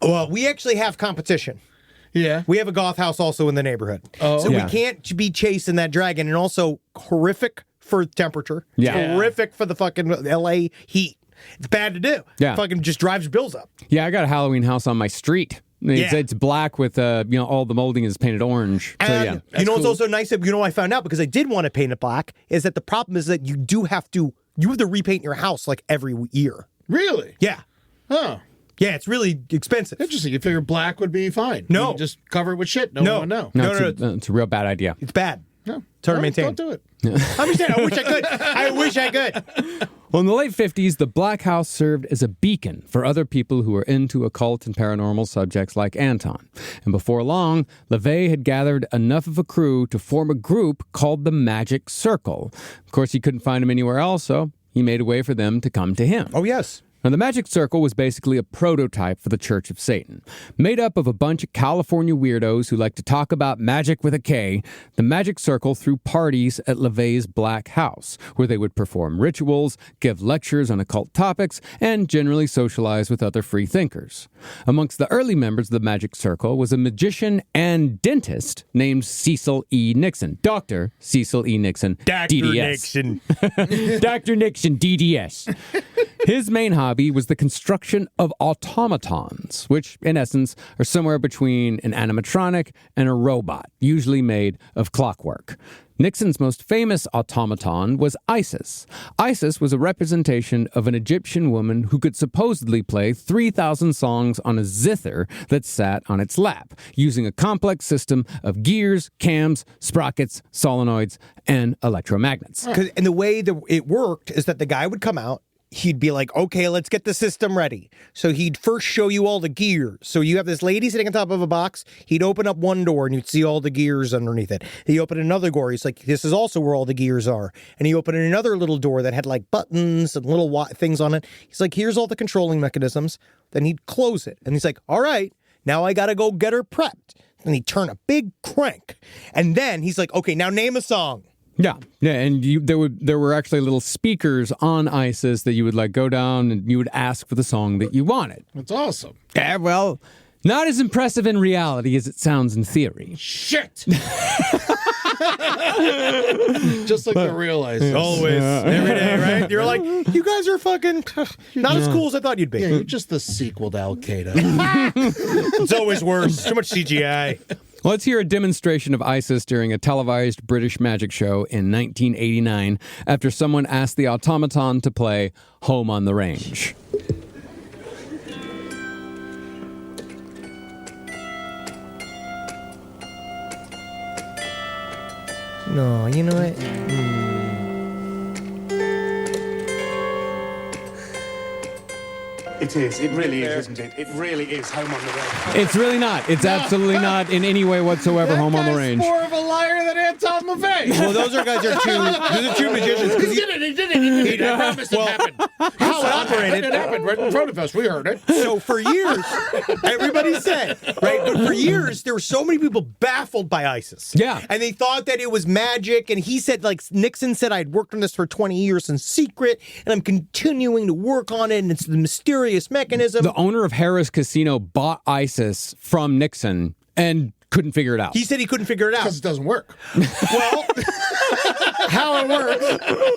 Well, we actually have competition. Yeah. We have a goth house also in the neighborhood. Oh. So Yeah. we can't be chasing that dragon, and also horrific for temperature. It's Yeah. horrific for the fucking LA heat. It's bad to do. Yeah. Fucking just drives bills up. Yeah, I got a Halloween house on my street. It's, Yeah. it's black with, all the molding is painted orange. So, And yeah. you know what's also nice? You know what I found out, because I did want to paint it black, is that the problem is that you have to repaint your house like every year. Really? Yeah. Huh. Yeah, it's really expensive. Interesting. You figure black would be fine. No. You can just cover it with shit. No No. one would know. No, It's a real bad idea. It's bad. No. It's hard to maintain. Don't do it. I'm just saying, I wish I could. I wish I could. Well, in the late 50s, the Black House served as a beacon for other people who were into occult and paranormal subjects like Anton. And before long, LaVey had gathered enough of a crew to form a group called the Magic Circle. Of course, he couldn't find them anywhere else, so he made a way for them to come to him. Oh, yes. Now, the Magic Circle was basically a prototype for the Church of Satan. Made up of a bunch of California weirdos who like to talk about magic with a K, the Magic Circle threw parties at LaVey's Black House, where they would perform rituals, give lectures on occult topics, and generally socialize with other free thinkers. Amongst the early members of the Magic Circle was a magician and dentist named Cecil E. Nixon. Dr. Cecil E. Nixon, Dr. DDS. Nixon. Dr. Nixon, DDS. His main hobby was the construction of automatons, which, in essence, are somewhere between an animatronic and a robot, usually made of clockwork. Nixon's most famous automaton was Isis. Isis was a representation of an Egyptian woman who could supposedly play 3,000 songs on a zither that sat on its lap, using a complex system of gears, cams, sprockets, solenoids, and electromagnets. And the way that it worked is that the guy would come out, he'd be like, okay, let's get the system ready. So he'd first show you all the gears. So you have this lady sitting on top of a box. He'd open up one door and you'd see all the gears underneath it. He opened another door. He's like, this is also where all the gears are. And he opened another little door that had like buttons and little things on it. He's like, here's all the controlling mechanisms. Then he'd close it. And he's like, all right, now I got to go get her prepped. And he'd turn a big crank. And then he's like, okay, now name a song. Yeah, and there were actually little speakers on Isis that you would like go down and you would ask for the song that you wanted. That's awesome. Yeah, well, not as impressive in reality as it sounds in theory. Shit. Just like the real Isis. Always. Every day, right? You're like, you guys are fucking not as cool as I thought you'd be. Yeah, you're just the sequel to Al Qaeda. It's always worse. Too much CGI. Let's hear a demonstration of Isis during a televised British magic show in 1989 after someone asked the automaton to play Home on the Range. No, you know what? It is. It really is, isn't it? It really is Home on the Range. It's really not. It's absolutely not in any way whatsoever Home on the Range. More of a liar than Anton LaVey. Well, those are two magicians. He did it. I promised it happened. How it operated. It happened right in front of us. We heard it. So for years, everybody said, right? But for years, there were so many people baffled by ISIS. Yeah. And they thought that it was magic. And he said, like Nixon said, I'd worked on this for 20 years in secret, and I'm continuing to work on it, and it's the mysterious mechanism. The owner of Harrah's Casino bought ISIS from Nixon and couldn't figure it out. He said he couldn't figure it out. Because it doesn't work. Well, how it works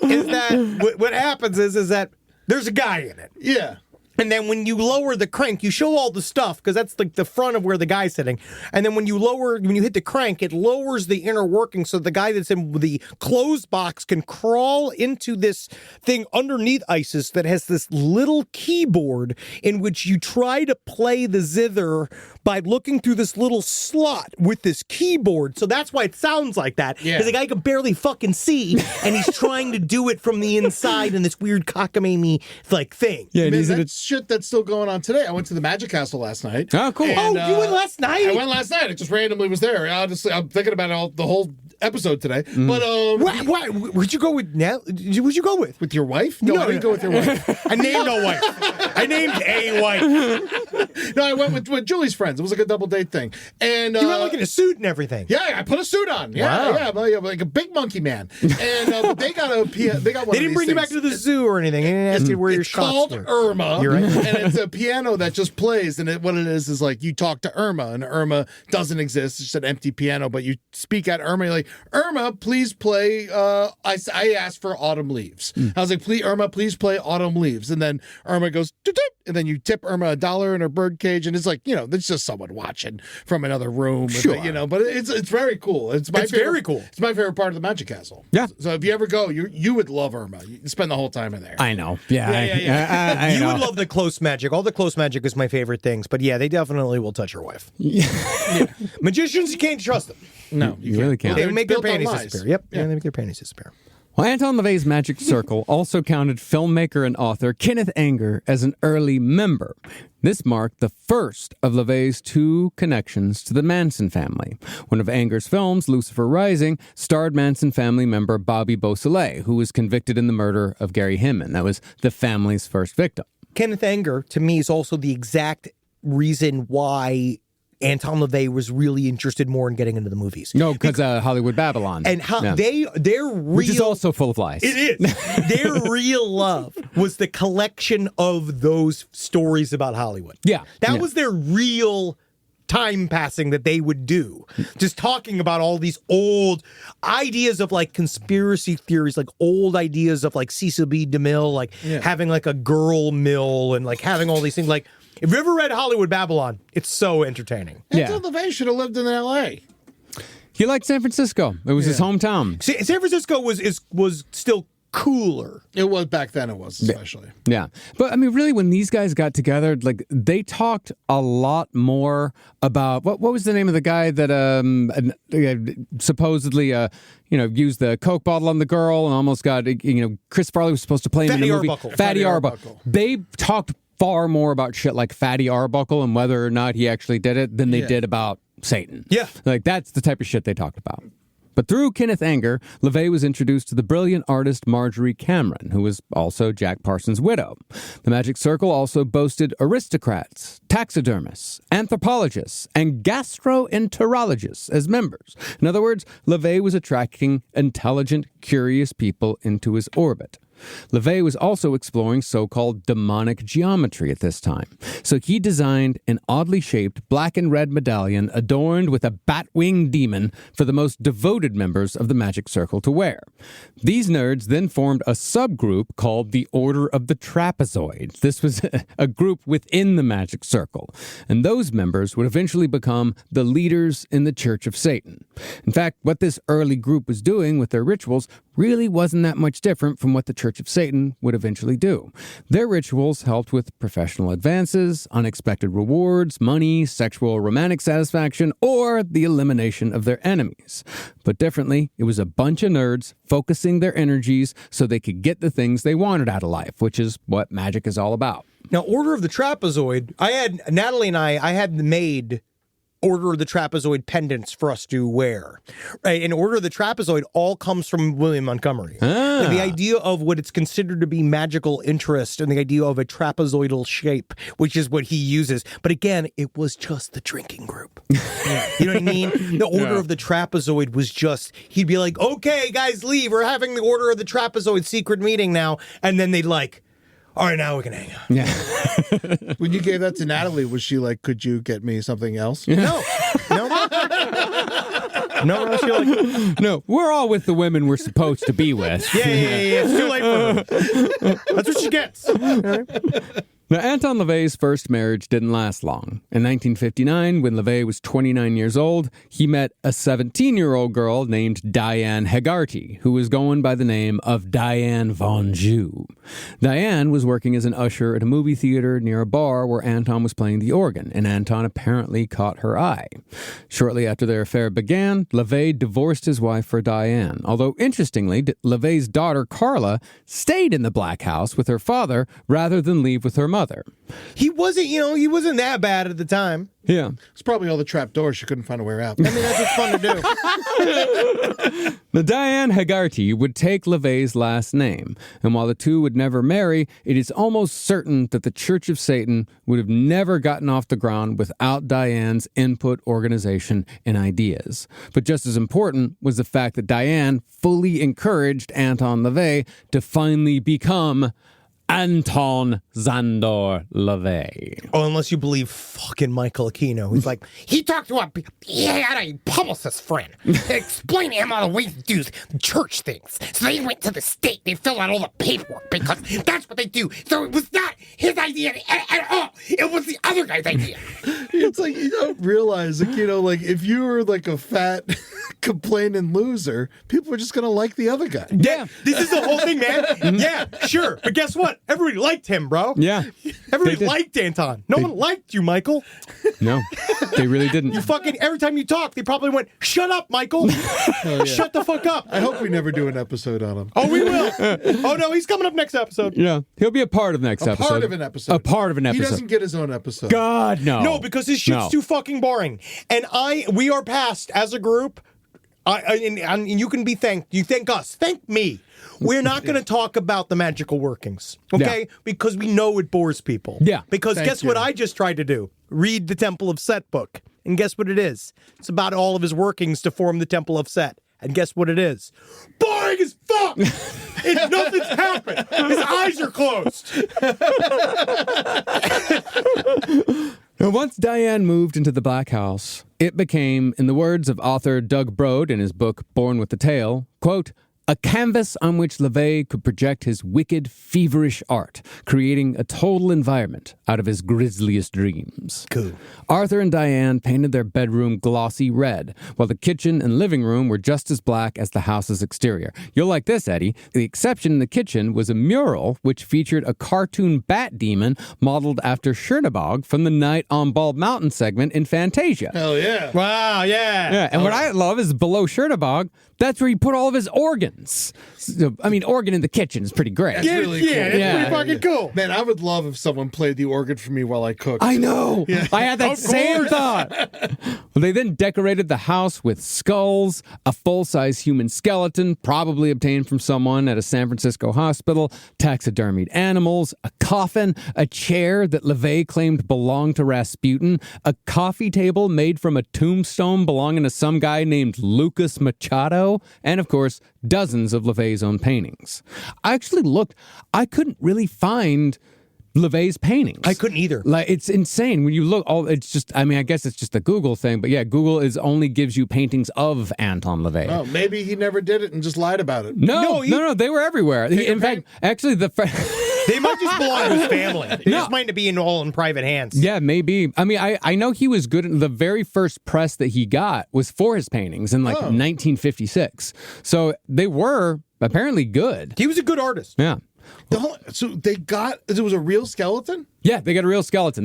is that what happens is that there's a guy in it. Yeah. And then when you lower the crank, you show all the stuff because that's like the front of where the guy's sitting. And then when you hit the crank, it lowers the inner working so the guy that's in the closed box can crawl into this thing underneath ISIS that has this little keyboard in which you try to play the zither by looking through this little slot with this keyboard. So that's why it sounds like that. Because the guy can barely fucking see, and he's trying to do it from the inside in this weird cockamamie like thing. Yeah, Man, that's shit that's still going on today. I went to the Magic Castle last night. Oh, cool. And, you went last night? I went last night. It just randomly was there. Honestly, I'm thinking about the whole episode today. But where'd you go with now? Who'd you go with? With your wife? No, I didn't go with your wife. I named a wife. I named a wife. No, I went with Julie's friends. It was like a double date thing. And you went like in a suit and everything. Yeah, I put a suit on. Yeah, Wow. yeah, like a big monkey man. And but they got one. They didn't of these bring you back things. to the zoo or anything. They didn't ask you where your It's shots called were. Irma. You're right. And it's a piano that just plays. And what it is like you talk to Irma, and Irma doesn't exist. It's just an empty piano, but you speak at Irma. You're like, Irma, please play. I asked for Autumn Leaves. I was like, please, Irma, please play Autumn Leaves. And then Irma goes, "Toot, toot," and then you tip Irma $1 in her birdcage, and it's like, there's just someone watching from another room. Sure. But it's very cool. It's very cool. It's my favorite part of the Magic Castle. Yeah. So if you ever go, you would love Irma. You spend the whole time in there. I know. Yeah. I You know. would love the close magic. All the close magic is my favorite things. But yeah, they definitely will touch your wife. Magicians, you can't trust them. No, You really can't. They make their built on panties lies. disappear. Yep. Yeah, they make their panties disappear. Well, Anton LaVey's Magic Circle also counted filmmaker and author Kenneth Anger as an early member. This marked the first of LaVey's 2 connections to the Manson family. One of Anger's films, Lucifer Rising, starred Manson family member Bobby Beausoleil, who was convicted in the murder of Gary Hinman. That was the family's first victim. Kenneth Anger, to me, is also the exact reason why Anton LaVey was really interested more in getting into the movies. No, because Hollywood Babylon. And how their real... Which is also full of lies. It is. Their real love was the collection of those stories about Hollywood. Yeah. That was their real time passing that they would do. Just talking about all these old ideas of like conspiracy theories, like old ideas of like Cecil B. DeMille, like having like a girl mill and like having all these things. Like, if you ever read Hollywood Babylon, it's so entertaining. Anton LaVey should have lived in L.A. He liked San Francisco. It was his hometown. See, San Francisco was still cooler. It was back then. It was especially. Yeah. But I mean, really, when these guys got together, like they talked a lot more about what was the name of the guy that supposedly used the Coke bottle on the girl and almost got Chris Farley was supposed to play him in the movie. Fatty Arbuckle. They talked far more about shit like Fatty Arbuckle and whether or not he actually did it than they did about Satan. Yeah. Like that's the type of shit they talked about. But through Kenneth Anger, LaVey was introduced to the brilliant artist Marjorie Cameron, who was also Jack Parsons' widow. The Magic Circle also boasted aristocrats, taxidermists, anthropologists, and gastroenterologists as members. In other words, LaVey was attracting intelligent, curious people into his orbit. LaVey was also exploring so-called demonic geometry at this time. So he designed an oddly shaped black and red medallion adorned with a bat-winged demon for the most devoted members of the Magic Circle to wear. These nerds then formed a subgroup called the Order of the Trapezoid. This was a group within the Magic Circle, and those members would eventually become the leaders in the Church of Satan. In fact, what this early group was doing with their rituals really wasn't that much different from what the Church of Satan would eventually do. Their rituals helped with professional advances, unexpected rewards, money, sexual or romantic satisfaction, or the elimination of their enemies. But differently, it was a bunch of nerds focusing their energies so they could get the things they wanted out of life, which is what magic is all about. Now, Order of the Trapezoid, Natalie and I had made Order of the Trapezoid pendants for us to wear. Right? And Order of the Trapezoid all comes from William Montgomery. Like the idea of what it's considered to be magical interest and the idea of a trapezoidal shape, which is what he uses. But again, it was just the drinking group. You know what I mean? The Order of the Trapezoid was just, he'd be like, okay, guys, leave. We're having the Order of the Trapezoid secret meeting now. And then they'd like, all right, now we can hang out. Yeah. When you gave that to Natalie, was she like, could you get me something else? No. No, we're all with the women we're supposed to be with. Yeah. It's too late for her. That's what she gets. Now, Anton LaVey's first marriage didn't last long. In 1959, when LaVey was 29 years old, he met a 17-year-old girl named Diane Hegarty, who was going by the name of Diane Von Jew. Diane was working as an usher at a movie theater near a bar where Anton was playing the organ, and Anton apparently caught her eye. Shortly after their affair began, LaVey divorced his wife for Diane, although interestingly, LaVey's daughter Carla stayed in the Black House with her father rather than leave with her mother. He wasn't that bad at the time. Yeah. It's probably all the trap doors she couldn't find a way out. I mean, that's what's fun to do. Now, Diane Hegarty would take LaVey's last name, and while the two would never marry, it is almost certain that the Church of Satan would have never gotten off the ground without Diane's input, organization, and ideas. But just as important was the fact that Diane fully encouraged Anton LaVey to finally become Anton Szandor LaVey. Oh, unless you believe fucking Michael Aquino. He's like, He had a publicist friend explain to him all the ways to do church things. So they went to the state. They filled out all the paperwork because that's what they do. So it was not his idea at all. It was the other guy's idea. It's like you don't realize, like, like if you were like a fat complaining loser, people are just gonna like the other guy. yeah, this is the whole thing, man. Yeah, sure. But guess what? Everybody liked him, bro. Yeah. Everybody liked Anton. No one liked you, Michael. No, they really didn't. You fucking, every time you talk, they probably went, shut up, Michael. Shut the fuck up. I hope we never do an episode on him. Oh, we will. Oh, no, he's coming up next episode. Yeah, he'll be a part of next episode. Part of an episode. A part of an episode. He doesn't get his own episode. God, no. No, because his shit's too fucking boring. And we are past, as a group, and you can be thanked. You thank us. Thank me. We're not going to talk about the magical workings, okay? Yeah. Because we know it bores people. Yeah. Because guess what I just tried to do? Read the Temple of Set book. And guess what it is? It's about all of his workings to form the Temple of Set. And guess what it is? Boring as fuck! Nothing's happened. His eyes are closed. Now, once Diane moved into the Black House, it became, in the words of author Doug Broad in his book Born with the Tale, quote, a canvas on which LaVey could project his wicked, feverish art, creating a total environment out of his grisliest dreams. Cool. Arthur and Diane painted their bedroom glossy red, while the kitchen and living room were just as black as the house's exterior. You'll like this, Eddie. The exception in the kitchen was a mural which featured a cartoon bat demon modeled after Chernabog from the Night on Bald Mountain segment in Fantasia. Hell yeah. Wow, yeah. Yeah, and what I love is below Chernabog, that's where he put all of his organs. So, I mean, organ in the kitchen is pretty great. That's really cool. It's pretty fucking cool. Man, I would love if someone played the organ for me while I cooked. I know. Yeah. I had that same thought. Well, they then decorated the house with skulls, a full-size human skeleton, probably obtained from someone at a San Francisco hospital, taxidermied animals, a coffin, a chair that LaVey claimed belonged to Rasputin, a coffee table made from a tombstone belonging to some guy named Lucas Machado, and, of course, dozens of LaVey's own paintings. I actually looked. I couldn't really find LaVey's paintings. I couldn't either. Like, it's insane when you look. It's just. I mean, I guess it's just a Google thing, but yeah, Google only gives you paintings of Anton LaVey. Oh, maybe he never did it and just lied about it. No, they were everywhere. In fact, actually, they might just belong to his family. They just might be all in private hands. Yeah, maybe. I mean, I know he was good. The very first press that he got was for his paintings in 1956. So they were apparently good. He was a good artist. Yeah. So it was a real skeleton? Yeah, they got a real skeleton.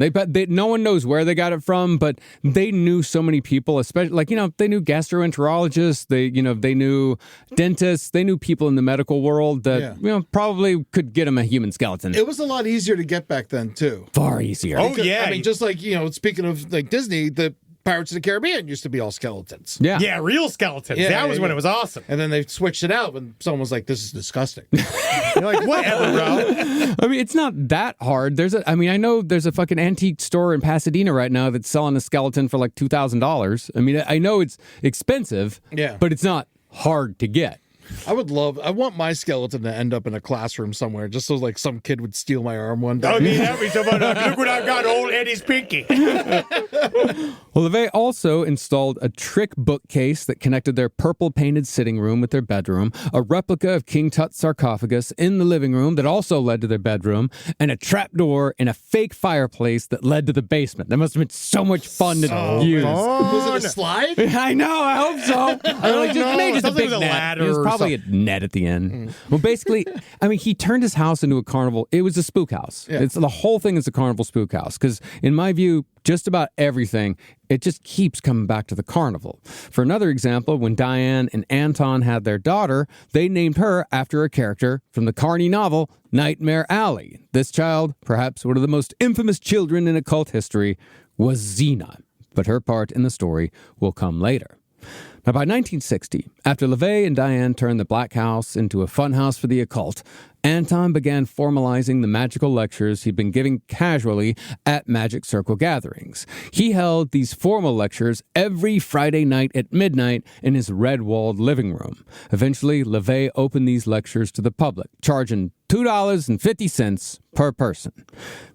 No one knows where they got it from, but they knew so many people, especially they knew gastroenterologists, they knew dentists, they knew people in the medical world that probably could get them a human skeleton. It was a lot easier to get back then too. Far easier. Oh yeah, I mean, just like speaking of like Disney, the Pirates of the Caribbean used to be all skeletons. Yeah, real skeletons. Yeah, that was when it was awesome. And then they switched it out when someone was like, "This is disgusting." You're like, whatever, bro. I mean, it's not that hard. I know there's a fucking antique store in Pasadena right now that's selling a skeleton for like $2,000. I mean, I know it's expensive, but it's not hard to get. I want my skeleton to end up in a classroom somewhere, just so like some kid would steal my arm one day. That'd be so fun. Look what I've got, old Eddie's pinky. Well, LaVey also installed a trick bookcase that connected their purple-painted sitting room with their bedroom, a replica of King Tut's sarcophagus in the living room that also led to their bedroom, and a trapdoor in a fake fireplace that led to the basement. That must have been so much fun to use. Was it a slide? I know, I hope so. Maybe just a big with a net. ladder It was or probably a net at the end. Well, basically, I mean, he turned his house into a carnival. It was a spook house. Yeah. The whole thing is a carnival spook house because, in my view, just about everything, it just keeps coming back to the carnival. For another example, when Diane and Anton had their daughter, they named her after a character from the Carney novel Nightmare Alley. This child, perhaps one of the most infamous children in occult history, was Xena, but her part in the story will come later. Now, by 1960, after LaVey and Diane turned the Black House into a funhouse for the occult, Anton began formalizing the magical lectures he'd been giving casually at Magic Circle gatherings. He held these formal lectures every Friday night at midnight in his red-walled living room. Eventually, LaVey opened these lectures to the public, charging $2.50 per person.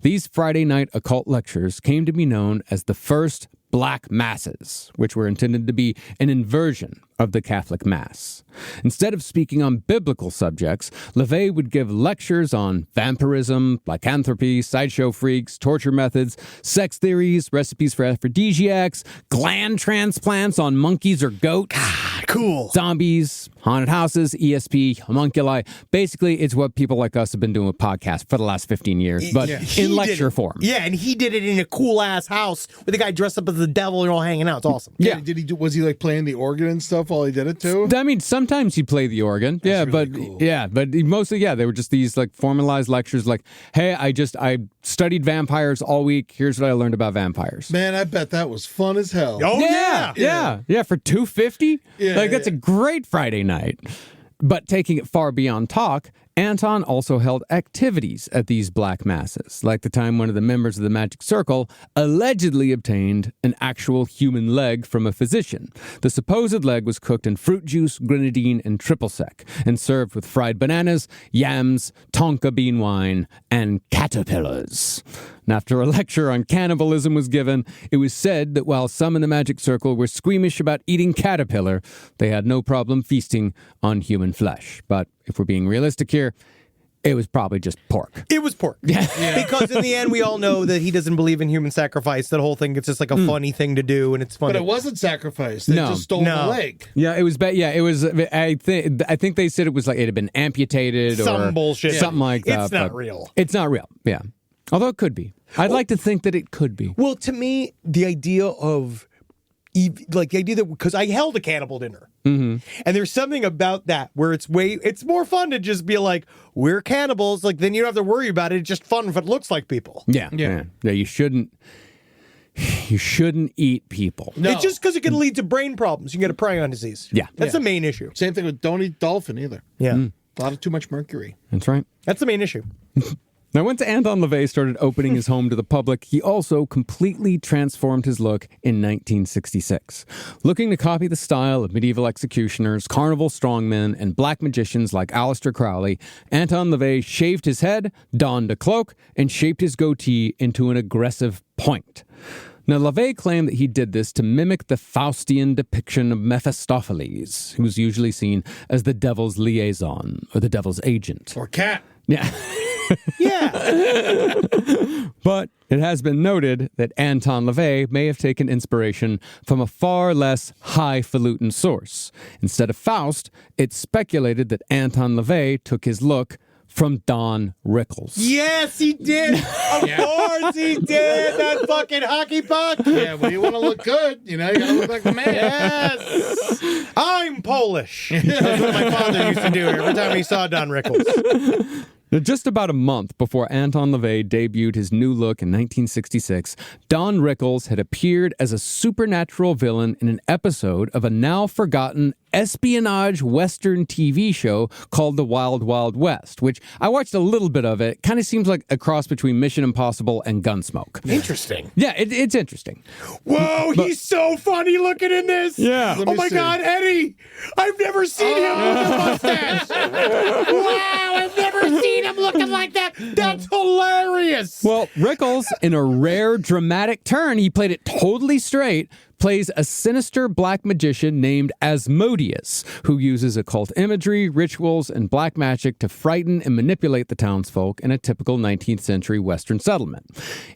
These Friday night occult lectures came to be known as the first Black Masses, which were intended to be an inversion of the Catholic Mass. Instead of speaking on biblical subjects, LaVey would give lectures on vampirism, lycanthropy, sideshow freaks, torture methods, sex theories, recipes for aphrodisiacs, gland transplants on monkeys or goats. God, cool. Zombies, haunted houses, ESP, homunculi. Basically, it's what people like us have been doing with podcasts for the last 15 years, but in lecture form. Yeah, and he did it in a cool-ass house with a guy dressed up as the devil and all hanging out. It's awesome. Yeah. Was he like playing the organ and stuff while he did it too? I mean, sometimes he'd play the organ. That's really but cool. mostly, they were just these like formalized lectures like, hey, I studied vampires all week. Here's what I learned about vampires. Man, I bet that was fun as hell. Oh, Yeah, for $2.50? Yeah, that's a great Friday night. But taking it far beyond talk, Anton also held activities at these black masses, like the time one of the members of the Magic Circle allegedly obtained an actual human leg from a physician. The supposed leg was cooked in fruit juice, grenadine, and triple sec, and served with fried bananas, yams, tonka bean wine, and caterpillars. And after a lecture on cannibalism was given, it was said that while some in the Magic Circle were squeamish about eating caterpillar, they had no problem feasting on human flesh. But if we're being realistic here, it was probably just pork. It was pork. Yeah. Because in the end, we all know that he doesn't believe in human sacrifice. That whole thing, it's just like a funny thing to do, and it's funny. But it wasn't sacrifice. They just stole the leg. Yeah, it was. It was. I think they said it was like it had been amputated or some bullshit, something like that. It's not real. It's not real. Yeah, although it could be. I'd like to think that it could be. Well, to me, the idea of that, because I held a cannibal dinner. Mm-hmm. And there's something about that where it's more fun to just be like, we're cannibals. Like, then you don't have to worry about it. It's just fun if it looks like people. Yeah. You shouldn't eat people. No. It's just because it can lead to brain problems. You can get a prion disease. Yeah. That's the main issue. Same thing with don't eat dolphin either. Yeah. A lot of too much mercury. That's right. That's the main issue. Now, once Anton LaVey started opening his home to the public, he also completely transformed his look in 1966. Looking to copy the style of medieval executioners, carnival strongmen, and black magicians like Aleister Crowley, Anton LaVey shaved his head, donned a cloak, and shaped his goatee into an aggressive point. Now, LaVey claimed that he did this to mimic the Faustian depiction of Mephistopheles, who was usually seen as the devil's liaison or the devil's agent. Or cat. Yeah. Yeah. But it has been noted that Anton LaVey may have taken inspiration from a far less highfalutin source. Instead of Faust, it's speculated that Anton LaVey took his look from Don Rickles. Yes, he did. Of course he did. That fucking hockey puck. Yeah, well, you want to look good. You gotta look like the man. Yes. I'm Polish. That's what my father used to do every time he saw Don Rickles. Now, just about a month before Anton LaVey debuted his new look in 1966, Don Rickles had appeared as a supernatural villain in an episode of a now-forgotten espionage Western TV show called The Wild Wild West, which I watched a little bit of it. Kind of seems like a cross between Mission Impossible and Gunsmoke. Interesting. Yeah, it's interesting. Whoa, he's so funny looking in this. Yeah. Oh my God, Eddie! I've never seen him with a mustache. Wow, I've never seen him looking like that. That's hilarious. Well, Rickles, in a rare dramatic turn, he played it totally straight, plays a sinister black magician named Asmodeus, who uses occult imagery, rituals, and black magic to frighten and manipulate the townsfolk in a typical 19th century Western settlement.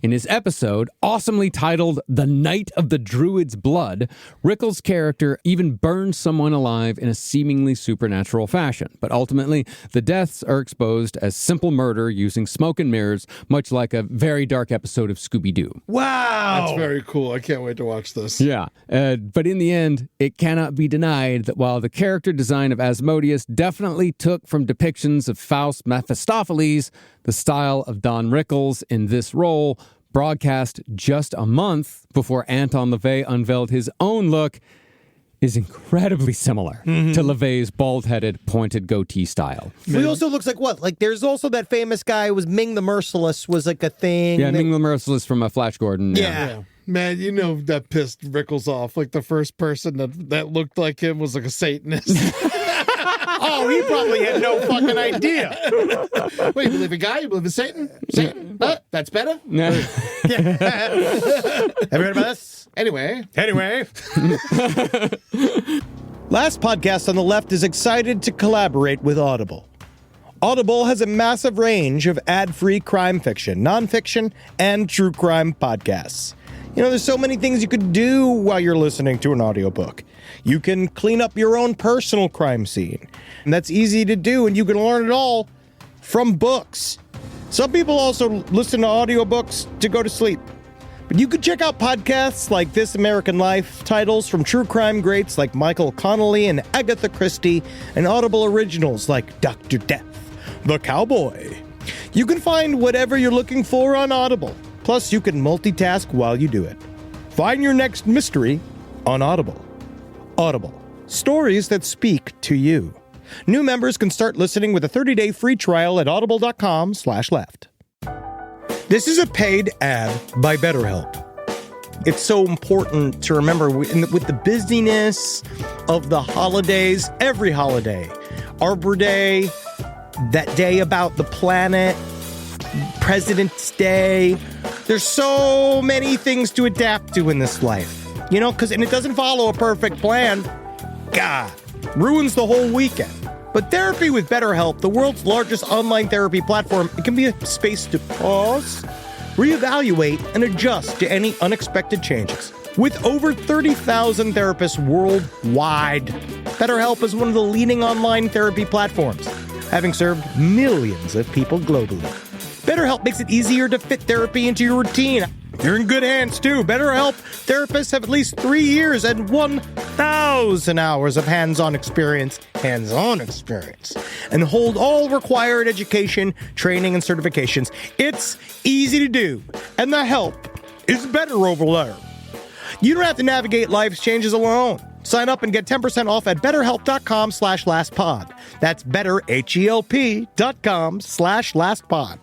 In his episode, awesomely titled The Night of the Druid's Blood, Rickles' character even burns someone alive in a seemingly supernatural fashion. But ultimately, the deaths are exposed as simple murder using smoke and mirrors, much like a very dark episode of Scooby-Doo. Wow. That's very cool. I can't wait to watch this. Yeah. But in the end, it cannot be denied that while the character design of Asmodeus definitely took from depictions of Faust Mephistopheles, the style of Don Rickles in this role, broadcast just a month before Anton LaVey unveiled his own look, is incredibly similar to LaVey's bald-headed, pointed goatee style. He also looks like what? Like there's also that famous guy who was Ming the Merciless was like a thing. Yeah, Ming the Merciless from Flash Gordon. Yeah. Man, you know that pissed Rickles off. Like the first person that looked like him was like a Satanist. Oh, he probably had no fucking idea. Wait, you believe a guy? You believe in Satan? Satan? That's better? No. Have you heard about this? Anyway. Last Podcast on the Left is excited to collaborate with Audible. Audible has a massive range of ad-free crime fiction, nonfiction, and true crime podcasts. You know, there's so many things you could do while you're listening to an audiobook. You can clean up your own personal crime scene. And that's easy to do, and you can learn it all from books. Some people also listen to audiobooks to go to sleep. But you could check out podcasts like This American Life, titles from true crime greats like Michael Connelly and Agatha Christie, and Audible originals like Dr. Death, The Cowboy. You can find whatever you're looking for on Audible. Plus, you can multitask while you do it. Find your next mystery on Audible. Audible. Stories that speak to you. New members can start listening with a 30-day free trial at audible.com/left. This is a paid ad by BetterHelp. It's so important to remember with the busyness of the holidays, every holiday, Arbor Day, that day about the planet, President's Day. There's so many things to adapt to in this life, you know, and it doesn't follow a perfect plan. God, ruins the whole weekend. But therapy with BetterHelp, the world's largest online therapy platform, it can be a space to pause, reevaluate, and adjust to any unexpected changes. With over 30,000 therapists worldwide, BetterHelp is one of the leading online therapy platforms, having served millions of people globally. BetterHelp makes it easier to fit therapy into your routine. You're in good hands, too. BetterHelp therapists have at least 3 years and 1,000 hours of hands-on experience, and hold all required education, training, and certifications. It's easy to do, and the help is better over there. You don't have to navigate life's changes alone. Sign up and get 10% off at betterhelp.com/lastpod. That's betterhelp.com/lastpod.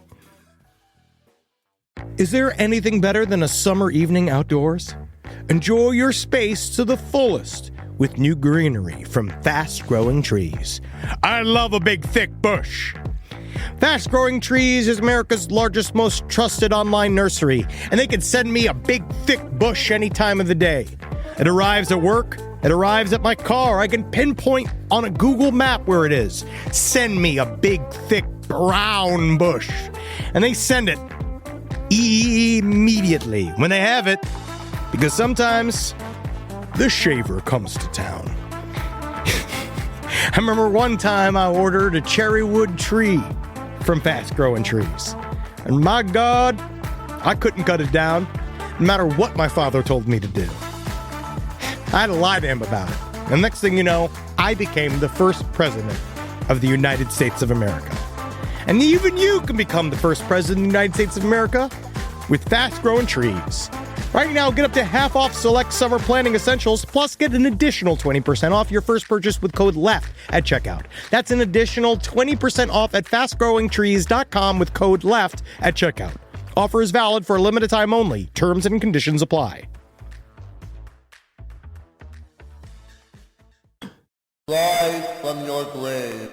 Is there anything better than a summer evening outdoors? Enjoy your space to the fullest with new greenery from Fast Growing Trees. I love a big, thick bush. Fast Growing Trees is America's largest, most trusted online nursery, and they can send me a big, thick bush any time of the day. It arrives at work. It arrives at my car. I can pinpoint on a Google map where it is. Send me a big, thick, brown bush. And they send it immediately when they have it, because sometimes the shaver comes to town. I remember one time I ordered a cherrywood tree from Fast Growing Trees, and my God, I couldn't cut it down, no matter what my father told me to do. I had to lie to him about it, and next thing you know, I became the first president of the United States of America. And even you can become the first president of the United States of America with Fast Growing Trees. Right now, get up to half off select summer planning essentials, plus get an additional 20% off your first purchase with code LEFT at checkout. That's an additional 20% off at fastgrowingtrees.com with code LEFT at checkout. Offer is valid for a limited time only. Terms and conditions apply. Rise from your grave.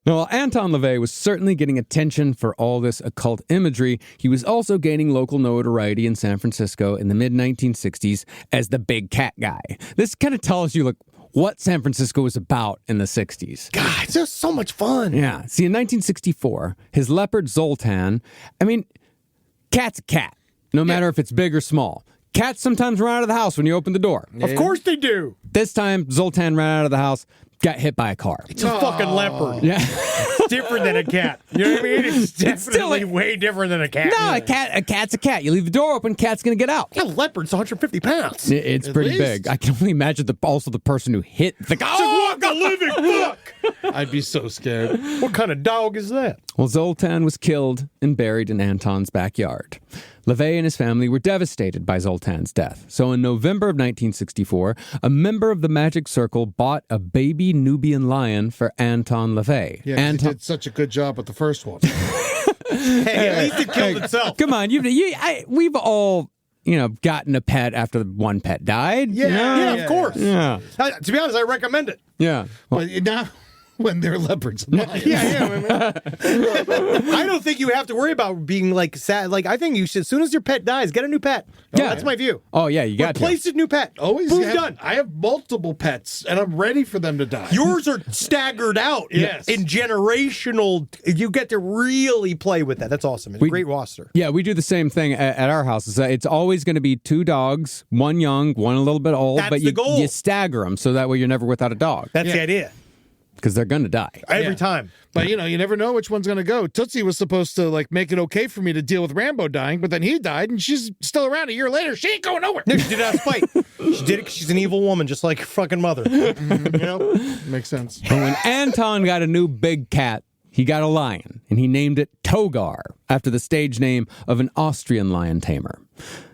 Now, while Anton LaVey was certainly getting attention for all this occult imagery, he was also gaining local notoriety in San Francisco in the mid-1960s as the big cat guy. This kind of tells you, like, what San Francisco was about in the 60s. God, it's just so much fun. Yeah. See, in 1964, his leopard Zoltan, cat's a cat, no matter if it's big or small. Cats sometimes run out of the house when you open the door. Of course they do. This time, Zoltan ran out of the house, got hit by a car. It's a fucking leopard. Yeah. It's different than a cat. You know what I mean? It's definitely way different than a cat. No, a cat's a cat. You leave the door open, cat's going to get out. A leopard's 150 pounds. It's pretty big. I can only imagine also the person who hit the guy. Oh, the living fuck! I'd be so scared. What kind of dog is that? Well, Zoltan was killed and buried in Anton's backyard. LaVey and his family were devastated by Zoltan's death. So in November of 1964, a member of the Magic Circle bought a baby Nubian lion for Anton LaVey. Yeah, he did such a good job with the first one. Hey, at least it killed itself. Come on, we've all, gotten a pet after one pet died. Yeah, of course. Yeah. To be honest, I recommend it. Yeah. But now, when they're leopards and lions. I don't think you have to worry about being like sad. Like, I think you should, as soon as your pet dies, get a new pet. Yeah. That's my view. Oh, yeah, you got Replace a new pet. Always Boom, done. I have multiple pets, and I'm ready for them to die. Yours are staggered out in generational. You get to really play with that. That's awesome. It's a great roster. Yeah, we do the same thing at our house. It's always going to be 2 dogs, one young, one a little bit old. That's but the goal. You stagger them so that way you're never without a dog. That's the idea. Because they're going to die. Every time. But, you never know which one's going to go. Tootsie was supposed to, make it okay for me to deal with Rambo dying, but then he died, and she's still around a year later. She ain't going nowhere. No, she did it out of spite. She did it because she's an evil woman, just like your fucking mother. Makes sense. But when Anton got a new big cat, he got a lion, and he named it Togar, after the stage name of an Austrian lion tamer.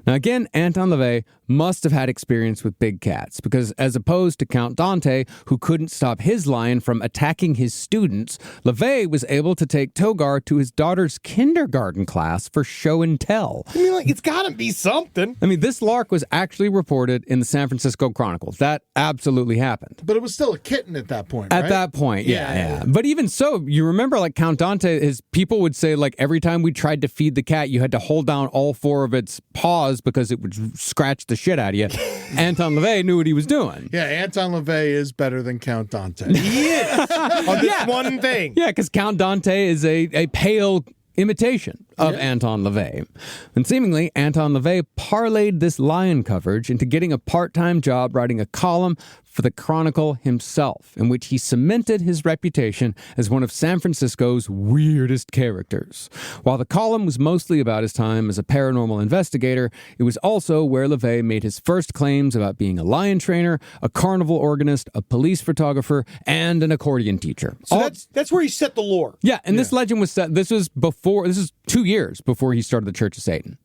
Now again, Anton LaVey must have had experience with big cats, because as opposed to Count Dante, who couldn't stop his lion from attacking his students, LaVey was able to take Togar to his daughter's kindergarten class for show and tell. It's gotta be something. This lark was actually reported in the San Francisco Chronicle. That absolutely happened. But it was still a kitten at that point, At right? that point, yeah. But even so, you remember, Count Dante, his people would say, every time we tried to feed the cat, you had to hold down all 4 of its paws because it would scratch the shit out of you. Anton LaVey knew what he was doing. Yeah, Anton LaVey is better than Count Dante. He is. On this one thing. Yeah, because Count Dante is a pale imitation of Anton LaVey. And seemingly, Anton LaVey parlayed this lion coverage into getting a part-time job writing a column for the Chronicle himself, in which he cemented his reputation as one of San Francisco's weirdest characters. While the column was mostly about his time as a paranormal investigator, it was also where LaVey made his first claims about being a lion trainer, a carnival organist, a police photographer, and an accordion teacher. So that's where he set the lore. Yeah, and this legend was set. This is 2 years before he started the Church of Satan.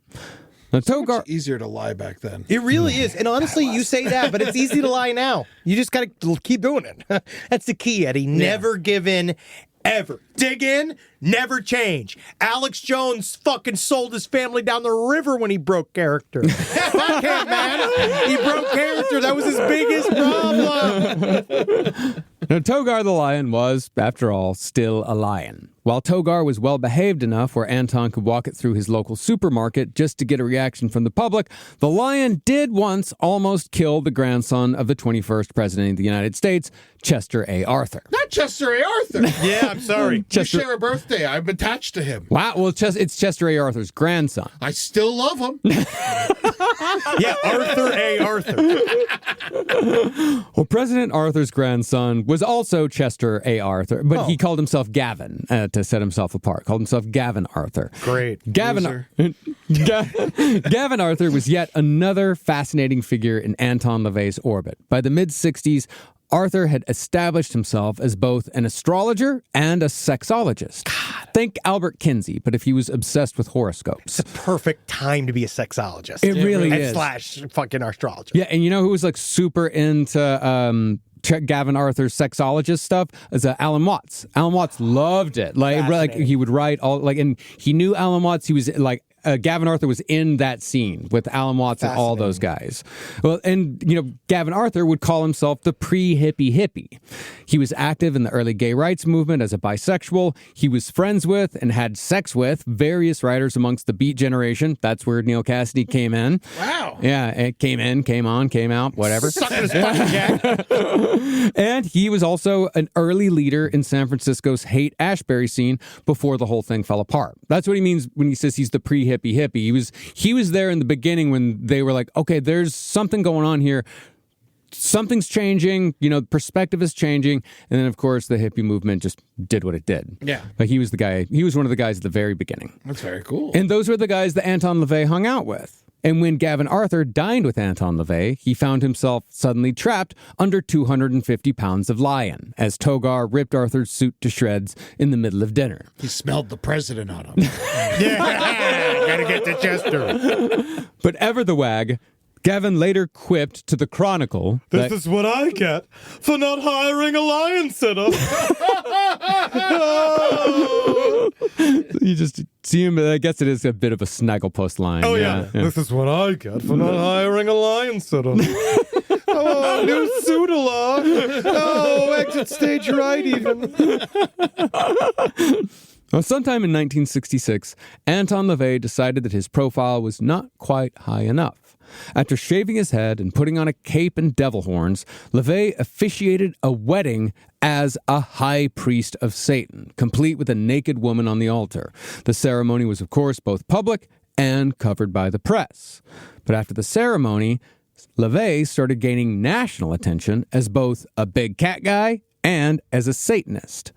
Now, Togar, much easier to lie back then. It really is. And honestly, you say that, but it's easy to lie now. You just got to keep doing it. That's the key, Eddie. Never give in, ever. Dig in, never change. Alex Jones fucking sold his family down the river when he broke character. Fuck him, man. He broke character. That was his biggest problem. Now, Togar the lion was, after all, still a lion. While Togar was well-behaved enough where Anton could walk it through his local supermarket just to get a reaction from the public, the lion did once almost kill the grandson of the 21st President of the United States, Chester A. Arthur. Not Chester A. Arthur. Yeah, I'm sorry. We share a birthday. I'm attached to him. Wow, well, it's Chester A. Arthur's grandson. I still love him. Yeah, Arthur A. Arthur. Well, President Arthur's grandson was also Chester A. Arthur, but he called himself Gavin to set himself apart. Called himself Gavin Arthur. Great. Gavin Arthur was yet another fascinating figure in Anton LaVey's orbit. By the mid-'60s, Arthur had established himself as both an astrologer and a sexologist. Think Albert Kinsey, but if he was obsessed with horoscopes. It's a perfect time to be a sexologist. It really is. Slash fucking astrologer. Yeah, and you know who was like super into Gavin Arthur's sexologist stuff? Is Alan Watts. Alan Watts loved it. Like he would write all and he knew Alan Watts. He was like Gavin Arthur was in that scene with Alan Watts and all those guys. Well, and, Gavin Arthur would call himself the pre-hippie hippie. He was active in the early gay rights movement as a bisexual. He was friends with and had sex with various writers amongst the Beat generation. That's where Neil Cassidy came in. Wow. Yeah, it came in, came on, came out, whatever. Sucking his fucking jack. And he was also an early leader in San Francisco's Haight-Ashbury scene before the whole thing fell apart. That's what he means when he says he's the pre-hippie hippie. He was there in the beginning when they were like, okay, there's something going on here. Something's changing, perspective is changing. And then, of course, the hippie movement just did what it did. Yeah. But he was one of the guys at the very beginning. That's very cool. And those were the guys that Anton LaVey hung out with. And when Gavin Arthur dined with Anton LaVey, he found himself suddenly trapped under 250 pounds of lion as Togar ripped Arthur's suit to shreds in the middle of dinner. He smelled the president on him. Yeah, gotta get to Chester. But ever the wag, Gavin later quipped to the Chronicle This is what I get for not hiring a lion sitter. You just see him, I guess it is a bit of a snagglepost line. Oh, yeah. This is what I get for not hiring a lion sitter. Oh, new suit along. Oh, exit stage right even. Well, sometime in 1966, Anton LaVey decided that his profile was not quite high enough. After shaving his head and putting on a cape and devil horns, LaVey officiated a wedding as a high priest of Satan, complete with a naked woman on the altar. The ceremony was, of course, both public and covered by the press. But after the ceremony, LaVey started gaining national attention as both a big cat guy and as a Satanist.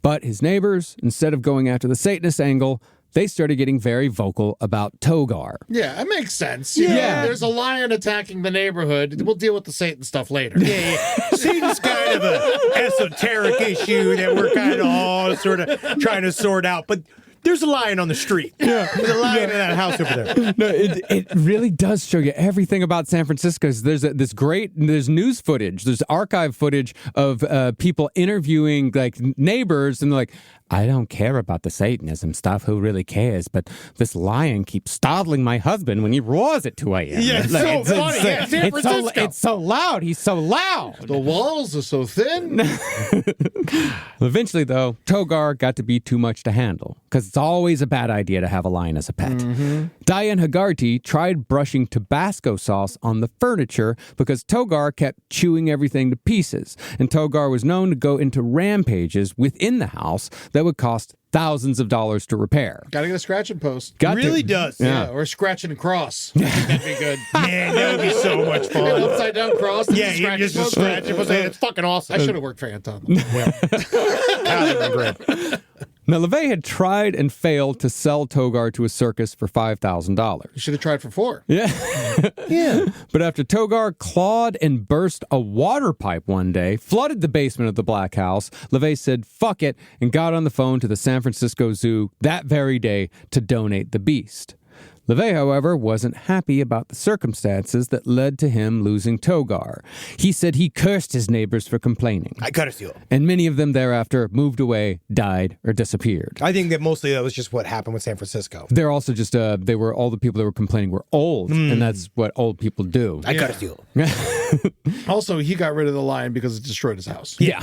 But his neighbors, instead of going after the Satanist angle, they started getting very vocal about Togar. Yeah, it makes sense. You know, there's a lion attacking the neighborhood. We'll deal with the Satan stuff later. Yeah. Satan's kind of an esoteric issue that we're kind of all sort of trying to sort out. But there's a lion on the street. Yeah. There's a lion in that house over there. No, it really does show you everything about San Francisco. There's there's news footage. There's archive footage of people interviewing like neighbors, and they're like, I don't care about the Satanism stuff. Who really cares? But this lion keeps startling my husband when he roars at 2 a.m. Yeah, it's so funny. San Francisco. It's so loud. He's so loud. The walls are so thin. Eventually, though, Togar got to be too much to handle, because it's always a bad idea to have a lion as a pet. Mm-hmm. Diane Hagarty tried brushing Tabasco sauce on the furniture because Togar kept chewing everything to pieces, and Togar was known to go into rampages within the house that would cost thousands of dollars to repair. Gotta get a scratch and post. Really does. Yeah, or scratch and cross. I think that'd be good. Man, that would be so much fun. An upside down cross. Yeah, you just scratch and post. It's fucking awesome. I should have worked for Anton. Well, Now, LaVey had tried and failed to sell Togar to a circus for $5,000. You should have tried for $4. Yeah. But after Togar clawed and burst a water pipe one day, flooded the basement of the Black House, LaVey said, fuck it, and got on the phone to the San Francisco Zoo that very day to donate the beast. LaVey, however, wasn't happy about the circumstances that led to him losing Togar. He said he cursed his neighbors for complaining. I gotta see it. And many of them thereafter moved away, died, or disappeared. I think that mostly that was just what happened with San Francisco. They're also just, all the people that were complaining were old, and that's what old people do. I gotta see it. Also, he got rid of the lion because it destroyed his house. Yeah.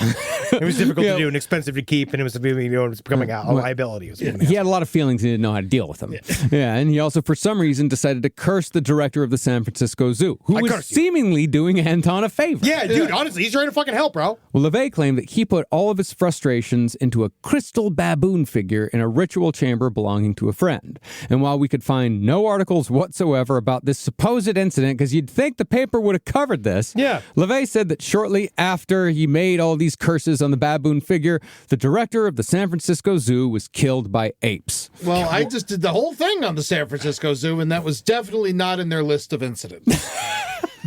It was difficult to do and expensive to keep, and it was becoming a liability. He had a lot of feelings and didn't know how to deal with them. Yeah, and he also, for some reason, decided to curse the director of the San Francisco Zoo, who was seemingly doing Anton a favor. Yeah, dude, honestly, he's trying to fucking help, bro. Well, LaVey claimed that he put all of his frustrations into a crystal baboon figure in a ritual chamber belonging to a friend. And while we could find no articles whatsoever about this supposed incident, because you'd think the paper would have covered this, LaVey said that shortly after he made all these curses on the baboon figure, the director of the San Francisco Zoo was killed by apes. Well, I just did the whole thing on the San Francisco Zoo, and that was definitely not in their list of incidents.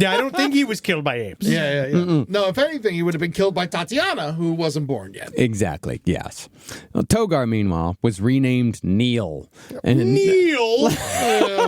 Yeah, I don't think he was killed by apes. Yeah. No, if anything, he would have been killed by Tatiana, who wasn't born yet. Exactly, yes. Well, Togar, meanwhile, was renamed Neil. Neil?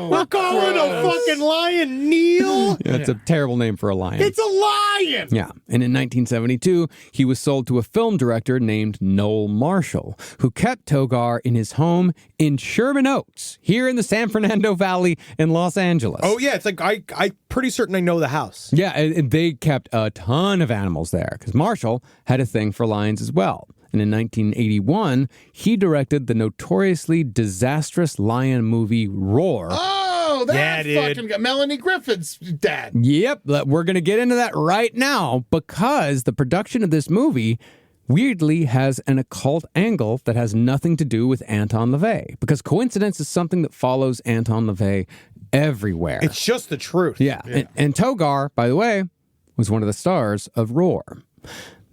We're calling a fucking lion Neil? Yeah, it's a terrible name for a lion. It's a lion! Yeah, and in 1972, he was sold to a film director named Noel Marshall, who kept Togar in his home in Sherman Oaks, here in the San Fernando Valley in Los Angeles. Oh, yeah, it's like, I'm pretty certain I know the house. Yeah, and they kept a ton of animals there, because Marshall had a thing for lions as well. And in 1981, he directed the notoriously disastrous lion movie Roar. Oh, that fucking guy, Melanie Griffin's dad. Yep, we're going to get into that right now because the production of this movie weirdly has an occult angle that has nothing to do with Anton LaVey, because coincidence is something that follows Anton LaVey everywhere. It's just the truth. Yeah. And Togar, by the way, was one of the stars of Roar.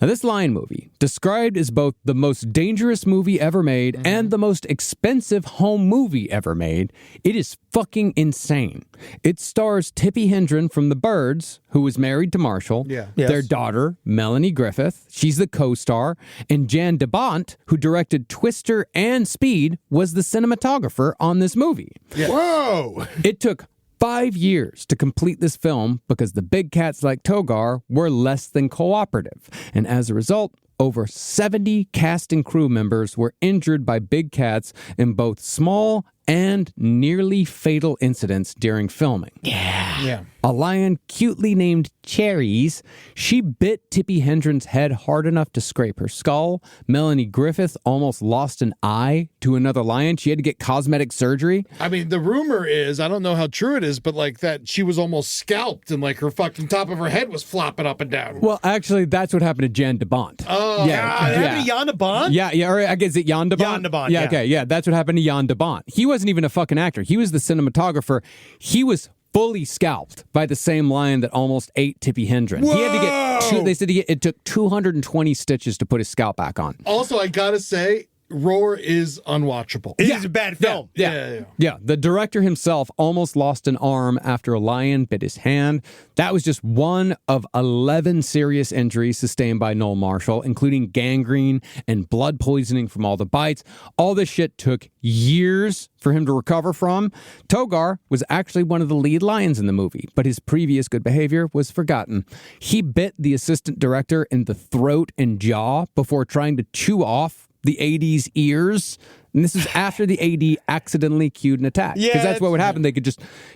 Now, this lion movie, described as both the most dangerous movie ever made and the most expensive home movie ever made, it is fucking insane. It stars Tippi Hedren from The Birds, who was married to Marshall, their daughter, Melanie Griffith, she's the co-star, and Jan de Bont, who directed Twister and Speed, was the cinematographer on this movie. Yeah. Whoa! It took 5 years to complete this film because the big cats like Togar were less than cooperative. And as a result, over 70 cast and crew members were injured by big cats in both small and nearly fatal incidents during filming. Yeah. A lion cutely named Cherries, she bit Tippi Hedren's head hard enough to scrape her skull. Melanie Griffith almost lost an eye to another lion. She had to get cosmetic surgery. I mean, the rumor is, I don't know how true it is, but like that she was almost scalped and like her fucking top of her head was flopping up and down. Well, actually, that's what happened to Jan de Bont. Oh, That'd be Jan de Bont? Yeah, or I guess it Jan de Bont? Jan de Bont, yeah. yeah. Okay, yeah, that's what happened to Jan de Bont. He wasn't even a fucking actor. He was the cinematographer. He was fully scalped by the same lion that almost ate Tippi Hedren. Whoa! He had to get they said it took 220 stitches to put his scalp back on. Also, I gotta say, Roar is unwatchable. It is a bad film. Yeah. The director himself almost lost an arm after a lion bit his hand. That was just one of 11 serious injuries sustained by Noel Marshall, including gangrene and blood poisoning from all the bites. All this shit took years for him to recover from. Togar was actually one of the lead lions in the movie, but his previous good behavior was forgotten. He bit the assistant director in the throat and jaw before trying to chew off the AD's ears. And this is after the AD accidentally cued an attack. Because that's what would happen.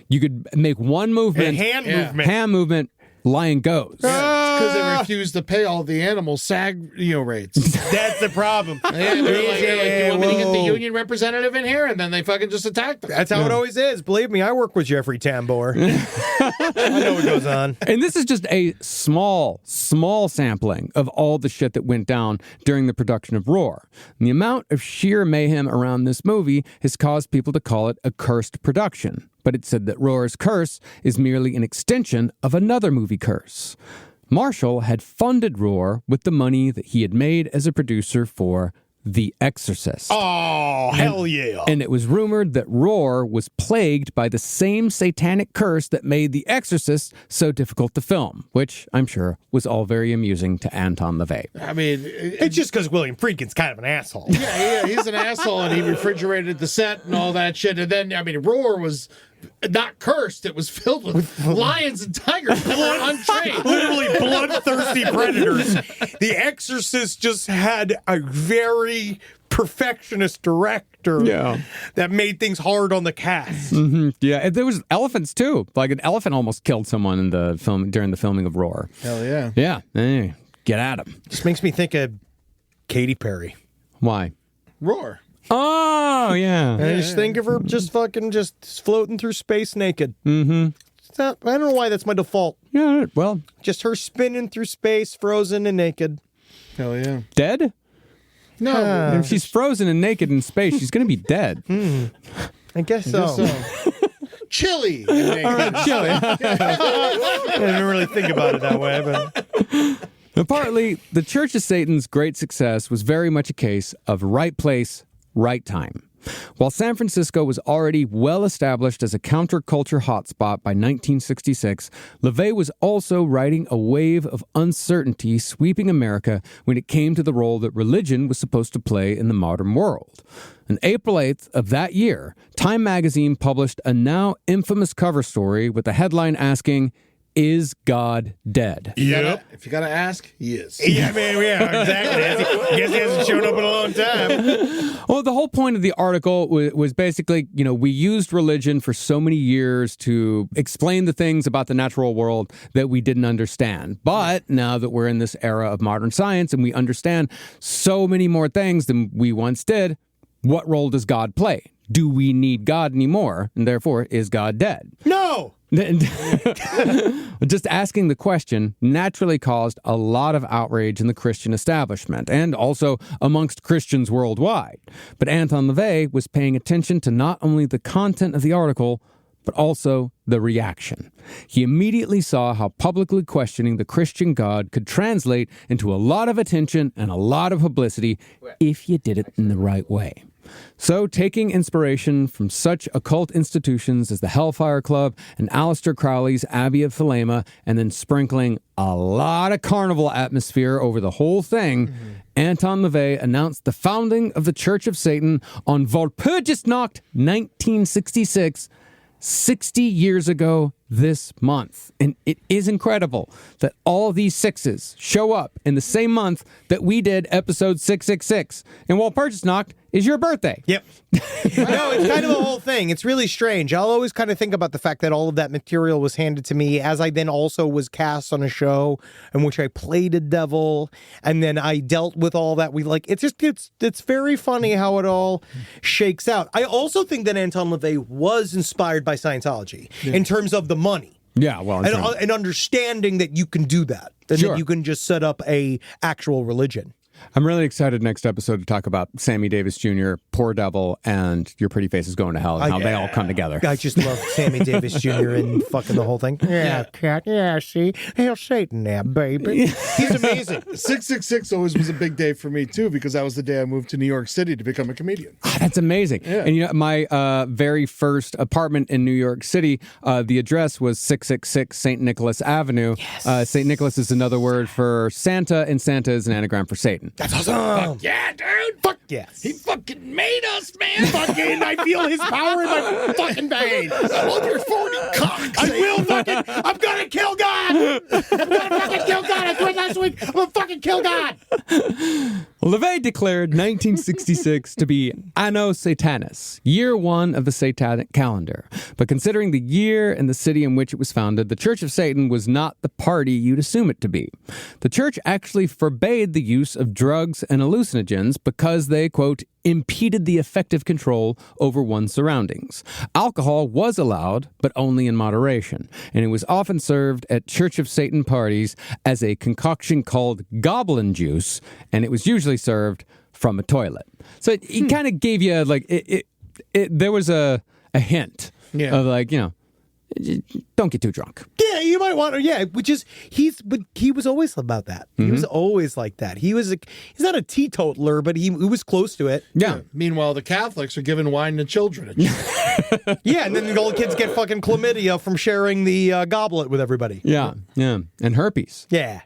You could make one movement. Hand movement, lion goes. Because they refused to pay all the animal SAG rates. That's the problem. They're like, do you want me to get the union representative in here? And then they fucking just attacked them. That's how it always is. Believe me, I work with Jeffrey Tambor. I know what goes on. And this is just a small sampling of all the shit that went down during the production of Roar. And the amount of sheer mayhem around this movie has caused people to call it a cursed production. But it said that Roar's curse is merely an extension of another movie curse. Marshall had funded Roar with the money that he had made as a producer for The Exorcist. Oh, hell yeah. And it was rumored that Roar was plagued by the same satanic curse that made The Exorcist so difficult to film, which I'm sure was all very amusing to Anton LaVey. I mean, it's just because William Friedkin's kind of an asshole. Yeah, he's an asshole, and he refrigerated the set and all that shit. And then, I mean, Roar was not cursed. It was filled with lions and tigers that were untrained. Literally bloodthirsty predators. The Exorcist just had a very perfectionist director that made things hard on the cast. Mm-hmm. Yeah, and there was elephants too. Like an elephant almost killed someone in the film during the filming of Roar. Hell yeah. Yeah, hey, get at him. Just makes me think of Katy Perry. Why? Roar. Oh, yeah. And I just think of her just floating through space naked. Mm-hmm. I don't know why that's my default. Yeah, well. Just her spinning through space, frozen and naked. Hell yeah. Dead? No. If she's frozen and naked in space, she's going to be dead. I guess so. Chilly. Chilly. I didn't really think about it that way, but... Partly, the Church of Satan's great success was very much a case of right place, right time. While San Francisco was already well established as a counterculture hotspot by 1966, LaVey was also riding a wave of uncertainty sweeping America when it came to the role that religion was supposed to play in the modern world. On April 8th of that year, Time magazine published a now infamous cover story with a headline asking, "Is God dead?" If you gotta ask, he is. Yeah, man, yeah, exactly. I guess he hasn't shown up in a long time. Well, the whole point of the article was basically, we used religion for so many years to explain the things about the natural world that we didn't understand. But now that we're in this era of modern science and we understand so many more things than we once did, what role does God play? Do we need God anymore? And therefore, is God dead? No! Just asking the question naturally caused a lot of outrage in the Christian establishment and also amongst Christians worldwide. But Anton LaVey was paying attention to not only the content of the article, but also the reaction. He immediately saw how publicly questioning the Christian God could translate into a lot of attention and a lot of publicity if you did it in the right way. So, taking inspiration from such occult institutions as the Hellfire Club and Aleister Crowley's Abbey of Thelema, and then sprinkling a lot of carnival atmosphere over the whole thing, Anton LaVey announced the founding of the Church of Satan on Walpurgisnacht 1966, 60 years ago this month. And it is incredible that all these sixes show up in the same month that we did episode 666. And Walpurgisnacht is your birthday. Yep. No, it's kind of the whole thing. It's really strange. I'll always kind of think about the fact that all of that material was handed to me as I then also was cast on a show in which I played a devil, and then I dealt with all that. It's very funny how it all shakes out. I also think that Anton LaVey was inspired by Scientology in terms of the money. Yeah, well, and understanding that you can do that, and that you can just set up a actual religion. I'm really excited next episode to talk about Sammy Davis Jr., Poor Devil, and Your Pretty Face is Going to Hell, and how they all come together. I just love Sammy Davis Jr. and fucking the whole thing. Yeah, cat. Yeah, see? Hail Satan now, baby. He's amazing. 666 always was a big day for me, too, because that was the day I moved to New York City to become a comedian. Oh, that's amazing. Yeah. And my very first apartment in New York City, the address was 666 St. Nicholas Avenue. Yes. St. Nicholas is another word for Santa, and Santa is an anagram for Satan. That's awesome. Fuck yeah, dude. Fuck yes. He fucking made us, man. Fucking, I feel his power in my fucking veins. I love your 40 cocks. I will fucking, I'm gonna kill God. I'm gonna fucking kill God. I did it last week. I'm gonna fucking kill God. LaVey declared 1966 to be Anno Satanis, year one of the Satanic calendar. But considering the year and the city in which it was founded, the Church of Satan was not the party you'd assume it to be. The church actually forbade the use of drugs and hallucinogens because they, quote, impeded the effective control over one's surroundings. Alcohol was allowed, but only in moderation, and it was often served at Church of Satan parties as a concoction called goblin juice, and it was usually served from a toilet. So it kind of gave you, there was a hint of don't get too drunk. Yeah, you might want to. Yeah, but he was always about that. He was always like that. He's not a teetotaler, but he was close to it. Yeah. Meanwhile, the Catholics are giving wine to children. Yeah, and then the old kids get fucking chlamydia from sharing the goblet with everybody. Yeah, and herpes. Yeah.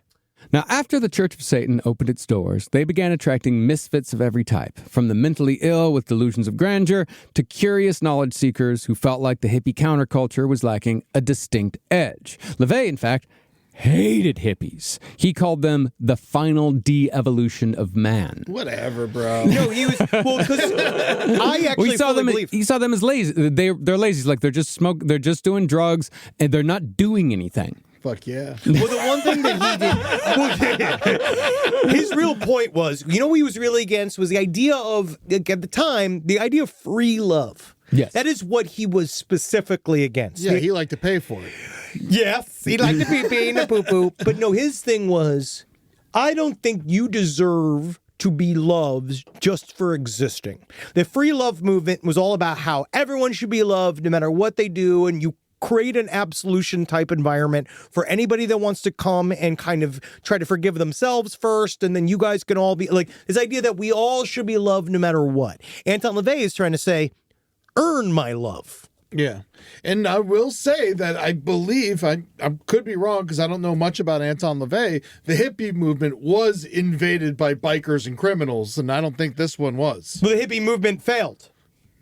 Now, after the Church of Satan opened its doors, they began attracting misfits of every type, from the mentally ill with delusions of grandeur to curious knowledge seekers who felt like the hippie counterculture was lacking a distinct edge. LaVey, in fact, hated hippies. He called them the final de-evolution of man. Whatever, bro. No, he was because I actually he saw them as lazy. They're lazy. Like they're just doing drugs, and they're not doing anything. Fuck yeah. Well, the one thing that he did, his real point was, what he was really against was the idea of, at the time, the idea of free love. Yes. That is what he was specifically against. Yeah, he liked to pay for it. Yes. He liked to pee-pee and to poo-poo. But no, his thing was, I don't think you deserve to be loved just for existing. The free love movement was all about how everyone should be loved no matter what they do, and you create an absolution type environment for anybody that wants to come and kind of try to forgive themselves first, and then you guys can all be like this idea that we all should be loved no matter what. Anton LaVey is trying to say, earn my love. Yeah. And I will say that I believe, I could be wrong because I don't know much about Anton LaVey, the hippie movement was invaded by bikers and criminals, and I don't think this one was. But the hippie movement failed.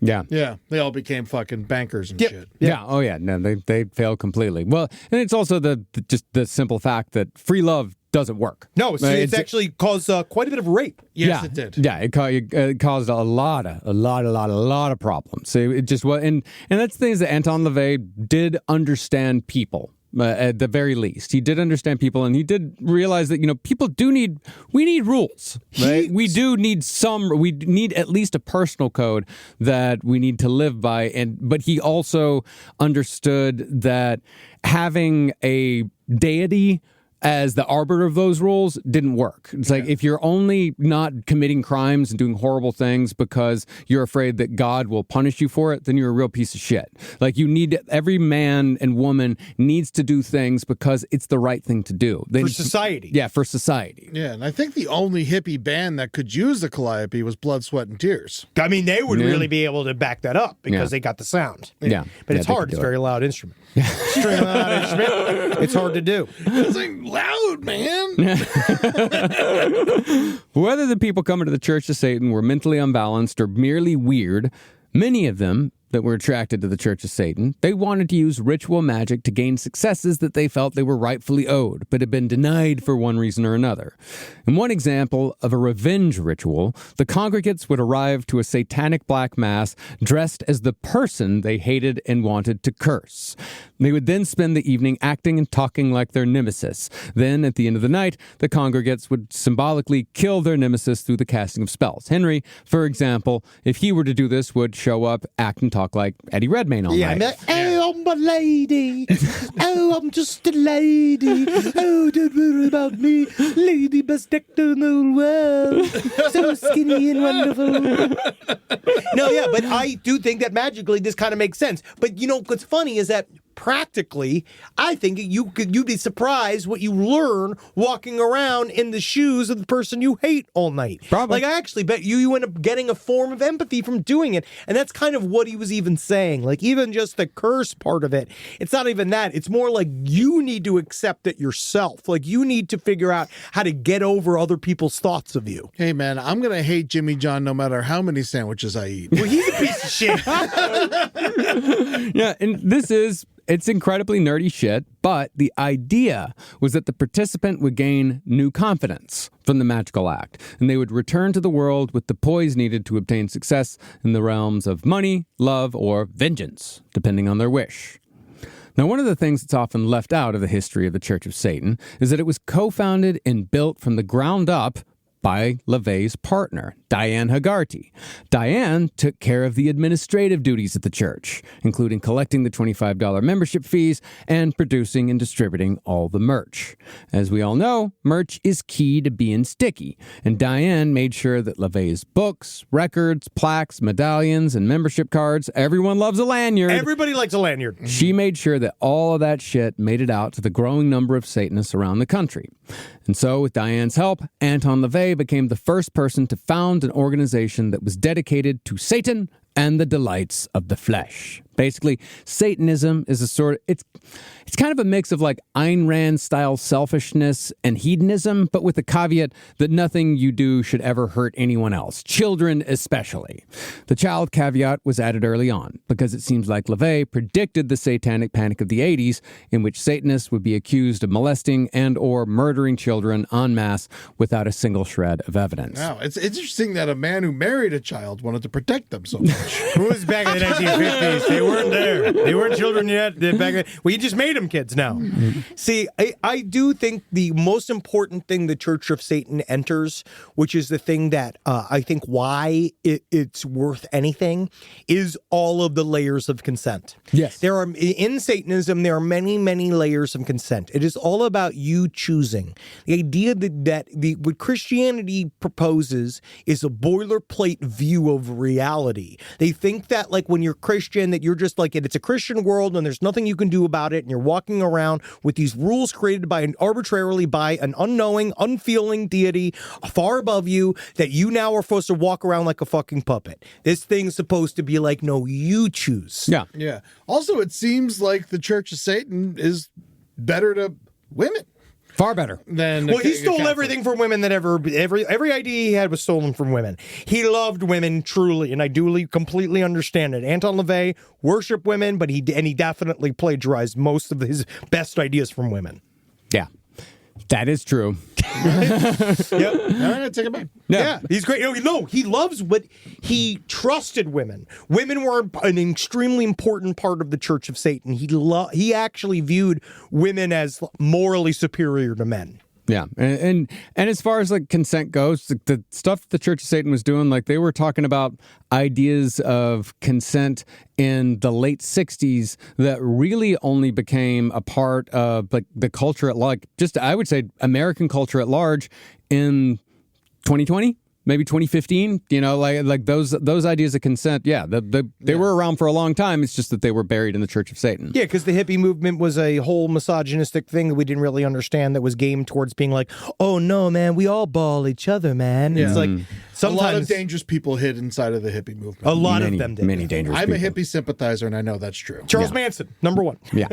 Yeah. Yeah. They all became fucking bankers and Yep. shit. Yeah. Oh, yeah. No, they failed completely. Well, and it's also just the simple fact that free love doesn't work. No, it's actually caused quite a bit of rape. Yes, it did. Yeah, it caused a lot of problems. So it just was, and that's the thing is that Anton LaVey did understand people. At the very least, he did understand people, and he did realize that people we need rules. Right? We need at least a personal code that we need to live by. But he also understood that having a deity as the arbiter of those rules didn't work. It's like if you're only not committing crimes and doing horrible things because you're afraid that God will punish you for it, then you're a real piece of shit. Like every man and woman needs to do things because it's the right thing to do. For society. Yeah, for society. Yeah, and I think the only hippie band that could use the calliope was Blood, Sweat, and Tears. I mean, they would really be able to back that up because they got the sound. Yeah. But it's hard. It's a very loud instrument. Extremely loud instrument. It's hard to do. It's like loud, man. Whether the people coming to the Church of Satan were mentally unbalanced or merely weird, many of them that were attracted to the Church of Satan, they wanted to use ritual magic to gain successes that they felt they were rightfully owed, but had been denied for one reason or another. In one example of a revenge ritual, the congregants would arrive to a satanic black mass dressed as the person they hated and wanted to curse. They would then spend the evening acting and talking like their nemesis. Then, at the end of the night, the congregants would symbolically kill their nemesis through the casting of spells. Henry, for example, if he were to do this, would show up, act, and talk like Eddie Redmayne all night. Oh, I'm a lady. Oh, I'm just a lady. Oh, don't worry about me. Lady best actor in the whole world. So skinny and wonderful. No, yeah, but I do think that magically this kind of makes sense. But what's funny is that practically, I think you'd be surprised what you learn walking around in the shoes of the person you hate all night. Probably. Like, I actually bet you end up getting a form of empathy from doing it. And that's kind of what he was even saying. Like, even just the curse part of it, it's not even that. It's more like you need to accept it yourself. Like, you need to figure out how to get over other people's thoughts of you. Hey, man, I'm going to hate Jimmy John no matter how many sandwiches I eat. Well, he's a piece of shit. Yeah, and it's incredibly nerdy shit, but the idea was that the participant would gain new confidence from the magical act, and they would return to the world with the poise needed to obtain success in the realms of money, love, or vengeance, depending on their wish. Now, one of the things that's often left out of the history of the Church of Satan is that it was co-founded and built from the ground up by LaVey's partner, Diane Hagarty. Diane took care of the administrative duties at the church, including collecting the $25 membership fees and producing and distributing all the merch. As we all know, merch is key to being sticky, and Diane made sure that LaVey's books, records, plaques, medallions, and membership cards, everyone loves a lanyard. Everybody likes a lanyard. She made sure that all of that shit made it out to the growing number of Satanists around the country. And so, with Diane's help, Anton LaVey became the first person to found an organization that was dedicated to Satan and the delights of the flesh. Basically, Satanism is a sort of, it's kind of a mix of like Ayn Rand style selfishness and hedonism, but with the caveat that nothing you do should ever hurt anyone else, children especially. The child caveat was added early on because it seems like LaVey predicted the satanic panic of the 80s, in which Satanists would be accused of molesting and or murdering children en masse without a single shred of evidence. Wow, it's interesting that a man who married a child wanted to protect them so much. Who was back in the 1950s? They weren't there. They weren't children yet. Back then. We just made them kids now. See, I do think the most important thing the Church of Satan enters, which is the thing that I think why it's worth anything, is all of the layers of consent. Yes. In Satanism, there are many, many layers of consent. It is all about you choosing. The idea that what Christianity proposes is a boilerplate view of reality, They think that like when you're Christian, that you're just like, it's a Christian world and there's nothing you can do about it. And you're walking around with these rules created arbitrarily by an unknowing, unfeeling deity far above you that you now are supposed to walk around like a fucking puppet. This thing's supposed to be like, no, you choose. Yeah. Yeah. Also, it seems like the Church of Satan is better to women. Far better. Well, he stole everything from women that every idea he had was stolen from women. He loved women truly, and I do completely understand it. Anton LaVey worshiped women, but he definitely plagiarized most of his best ideas from women. Yeah. That is true. Yep. All right, take it back. Yeah, he's great. No, he loves what he trusted women. Women were an extremely important part of the Church of Satan. He actually viewed women as morally superior to men. Yeah, and as far as like consent goes, the stuff the Church of Satan was doing, like they were talking about ideas of consent in the late 60s that really only became a part of like the culture at large, just I would say American culture at large in 2020. Maybe 2015, like those ideas of consent. Yeah, they were around for a long time. It's just that they were buried in the Church of Satan. Yeah, because the hippie movement was a whole misogynistic thing that we didn't really understand. That was game towards being like, oh no, man, we all ball each other, man. Yeah. It's like sometimes a lot of dangerous people hid inside of the hippie movement. A lot of them did. Many dangerous. I'm people. a hippie sympathizer, and I know that's true. Charles Manson, number one. Yeah.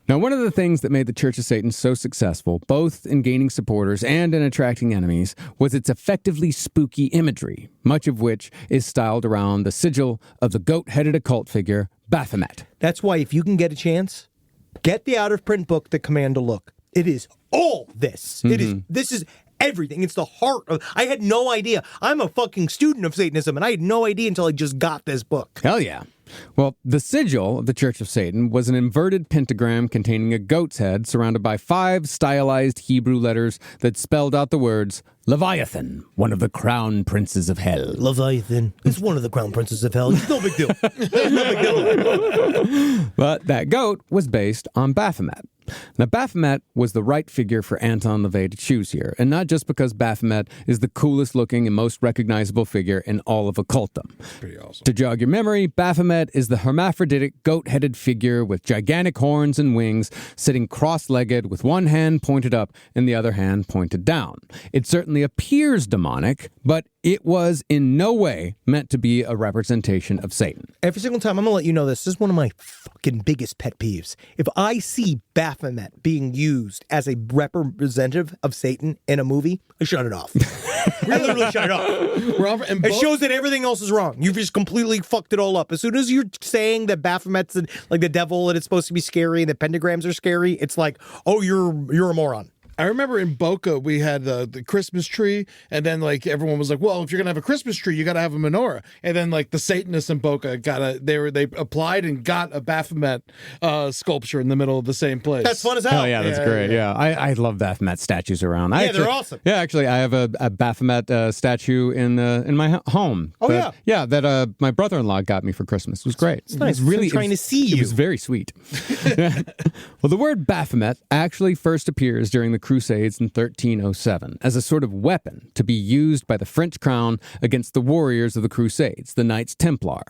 Now, one of the things that made the Church of Satan so successful, both in gaining supporters and in attracting enemies, was its effectively spooky imagery, much of which is styled around the sigil of the goat-headed occult figure, Baphomet. That's why if you can get a chance, get the out-of-print book, The Command to Look. It is all this. This is everything. It's the heart of... I had no idea. I'm a fucking student of Satanism, and I had no idea until I just got this book. Hell yeah. Well, the sigil of the Church of Satan was an inverted pentagram containing a goat's head surrounded by 5 stylized Hebrew letters that spelled out the words, Leviathan, one of the crown princes of hell. Leviathan is one of the crown princes of hell. It's no big deal. No big deal. But that goat was based on Baphomet. Now, Baphomet was the right figure for Anton LaVey to choose here, and not just because Baphomet is the coolest looking and most recognizable figure in all of occultum. Pretty awesome. To jog your memory, Baphomet is the hermaphroditic goat-headed figure with gigantic horns and wings, sitting cross-legged with one hand pointed up and the other hand pointed down. It certainly appears demonic, but it was in no way meant to be a representation of Satan. Every single time, I'm going to let you know this is one of my fucking biggest pet peeves. If I see Baphomet being used as a representative of Satan in a movie, I shut it off. I literally shut it off. It shows that everything else is wrong. You've just completely fucked it all up. As soon as you're saying that Baphomet's like the devil and it's supposed to be scary and the pentagrams are scary, it's like, oh, you're a moron. I remember in Boca we had the Christmas tree, and then like everyone was like, "Well, if you're gonna have a Christmas tree, you got to have a menorah." And then like the Satanists in Boca they applied and got a Baphomet sculpture in the middle of the same place. That's fun as hell. Oh yeah, that's great. Yeah, I love Baphomet statues around. They're awesome. Yeah, actually, I have a Baphomet statue in my home. Oh yeah, that my brother-in-law got me for Christmas. It was great. It's nice. It was really trying to see you. It was very sweet. Well, the word Baphomet actually first appears during the Crusades in 1307 as a sort of weapon to be used by the French crown against the warriors of the Crusades, the Knights Templar.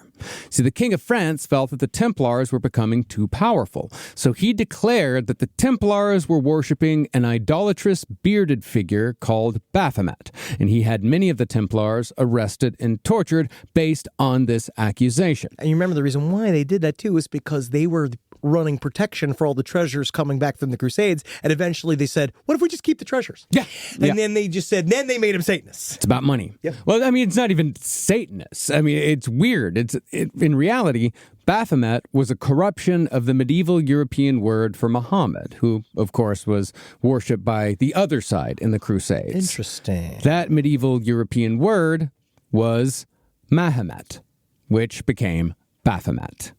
See, the King of France felt that the Templars were becoming too powerful, so he declared that the Templars were worshiping an idolatrous bearded figure called Baphomet, and he had many of the Templars arrested and tortured based on this accusation. And you remember the reason why they did that too is because they were running protection for all the treasures coming back from the Crusades, and eventually they said, what if we just keep the treasures? Yeah. And then they just said, then they made them Satanists. It's about money. Yeah. Well, I mean, it's not even Satanists. I mean, it's weird. In reality, Baphomet was a corruption of the medieval European word for Muhammad, who, of course, was worshipped by the other side in the Crusades. Interesting. That medieval European word was Mahomet, which became Baphomet.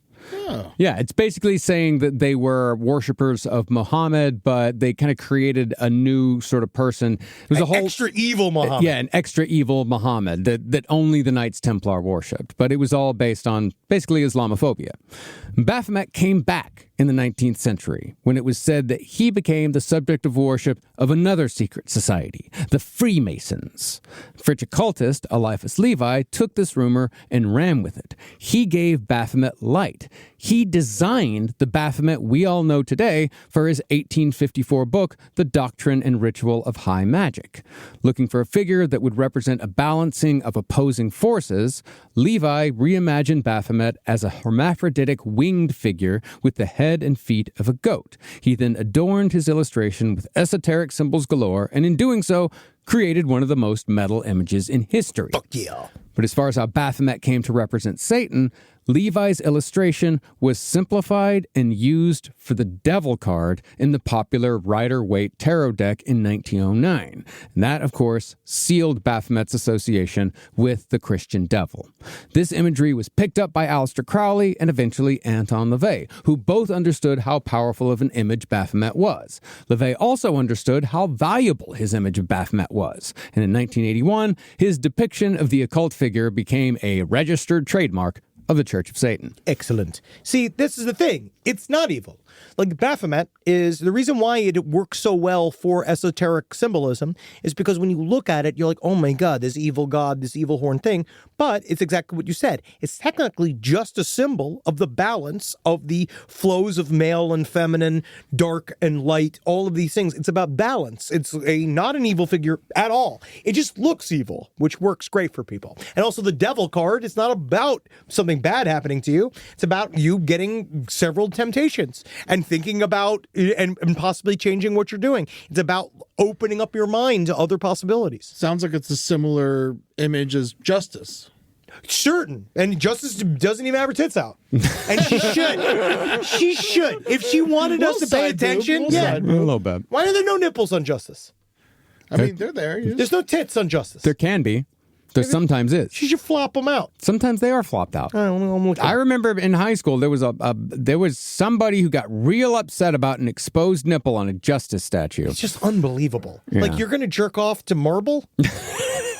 Oh. Yeah, it's basically saying that they were worshippers of Muhammad, but they kind of created a new sort of person. It was a whole extra evil Muhammad. Yeah, an extra evil Muhammad that only the Knights Templar worshipped. But it was all based on basically Islamophobia. Baphomet came back in the 19th century when it was said that he became the subject of worship of another secret society, the Freemasons. French occultist Eliphas Levi took this rumor and ran with it. He gave Baphomet light. He designed the Baphomet we all know today for his 1854 book, The Doctrine and Ritual of High Magic. Looking for a figure that would represent a balancing of opposing forces, Levi reimagined Baphomet as a hermaphroditic winged figure with the head and feet of a goat. He then adorned his illustration with esoteric symbols galore, and in doing so, created one of the most metal images in history. Fuck yeah. But as far as how Baphomet came to represent Satan, Levi's illustration was simplified and used for the devil card in the popular Rider-Waite tarot deck in 1909. And that, of course, sealed Baphomet's association with the Christian devil. This imagery was picked up by Aleister Crowley and eventually Anton LaVey, who both understood how powerful of an image Baphomet was. LaVey also understood how valuable his image of Baphomet was. And in 1981, his depiction of the occult figure became a registered trademark of the Church of Satan. Excellent. See, this is the thing. It's not evil. Like Baphomet is the reason why it works so well for esoteric symbolism is because when you look at it, you're like, oh my God, this evil god, this evil horn thing. But it's exactly what you said. It's technically just a symbol of the balance of the flows of male and feminine, dark and light, all of these things. It's about balance. It's not an evil figure at all. It just looks evil, which works great for people. And also the devil card, it's not about something bad happening to you. It's about you getting several temptations and thinking about and possibly changing what you're doing. It's about opening up your mind to other possibilities. Sounds like it's a similar image as Justice. Certain. And Justice doesn't even have her tits out. And she should. She should. If she wanted us to pay attention, A little bit. Why are there no nipples on Justice? I mean, they're there. There's no tits on Justice. There can be. There sometimes is. She should flop them out. Sometimes they are flopped out. I remember in high school there was somebody who got real upset about an exposed nipple on a Justice statue. It's just unbelievable. Yeah. Like, you're going to jerk off to marble?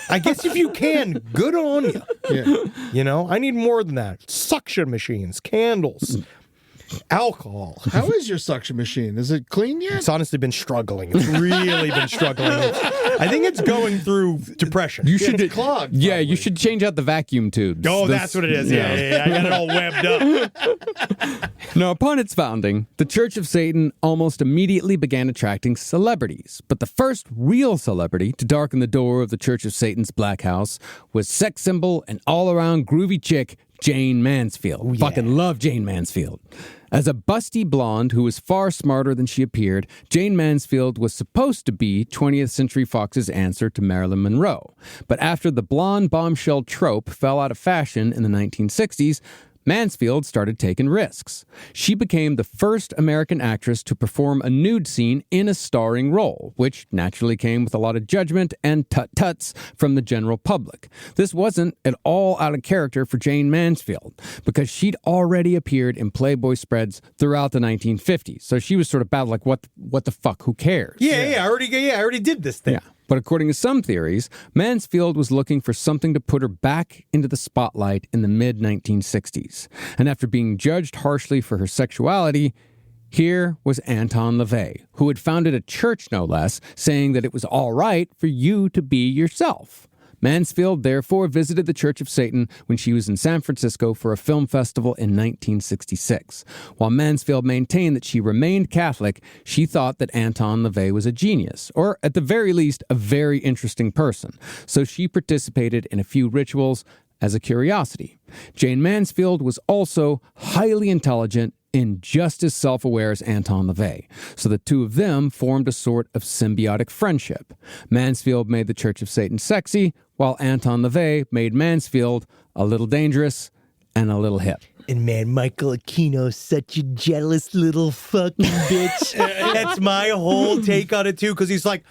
I guess if you can, good on you. Yeah. You know, I need more than that. Suction machines, candles, alcohol. How is your suction machine? Is it clean yet? It's honestly been struggling. It's really been struggling. I think it's going through depression. You should it's clogged. Yeah, you should change out the vacuum tubes. Oh, that's what it is. Yeah. I got it all webbed up. Now, upon its founding, the Church of Satan almost immediately began attracting celebrities. But the first real celebrity to darken the door of the Church of Satan's Black House was sex symbol and all-around groovy chick, Jayne Mansfield. Ooh, yeah. Fucking love Jayne Mansfield. As a busty blonde who was far smarter than she appeared, Jayne Mansfield was supposed to be 20th Century Fox's answer to Marilyn Monroe. But after the blonde bombshell trope fell out of fashion in the 1960s, Mansfield started taking risks. She became the first American actress to perform a nude scene in a starring role, which naturally came with a lot of judgment and tut-tuts from the general public. This wasn't at all out of character for Jayne Mansfield, because she'd already appeared in Playboy spreads throughout the 1950s. So she was sort of bad, like, what the fuck, who cares? I already did this thing. Yeah. But according to some theories, Mansfield was looking for something to put her back into the spotlight in the mid-1960s. And after being judged harshly for her sexuality, here was Anton LaVey, who had founded a church, no less, saying that it was all right for you to be yourself. Mansfield therefore visited the Church of Satan when she was in San Francisco for a film festival in 1966. While Mansfield maintained that she remained Catholic, she thought that Anton LaVey was a genius, or at the very least, a very interesting person. So she participated in a few rituals as a curiosity. Jayne Mansfield was also highly intelligent and just as self-aware as Anton LaVey, so the two of them formed a sort of symbiotic friendship. Mansfield made the Church of Satan sexy, while Anton LaVey made Mansfield a little dangerous and a little hip. And man, Michael Aquino's such a jealous little fucking bitch. That's my whole take on it too, because he's like,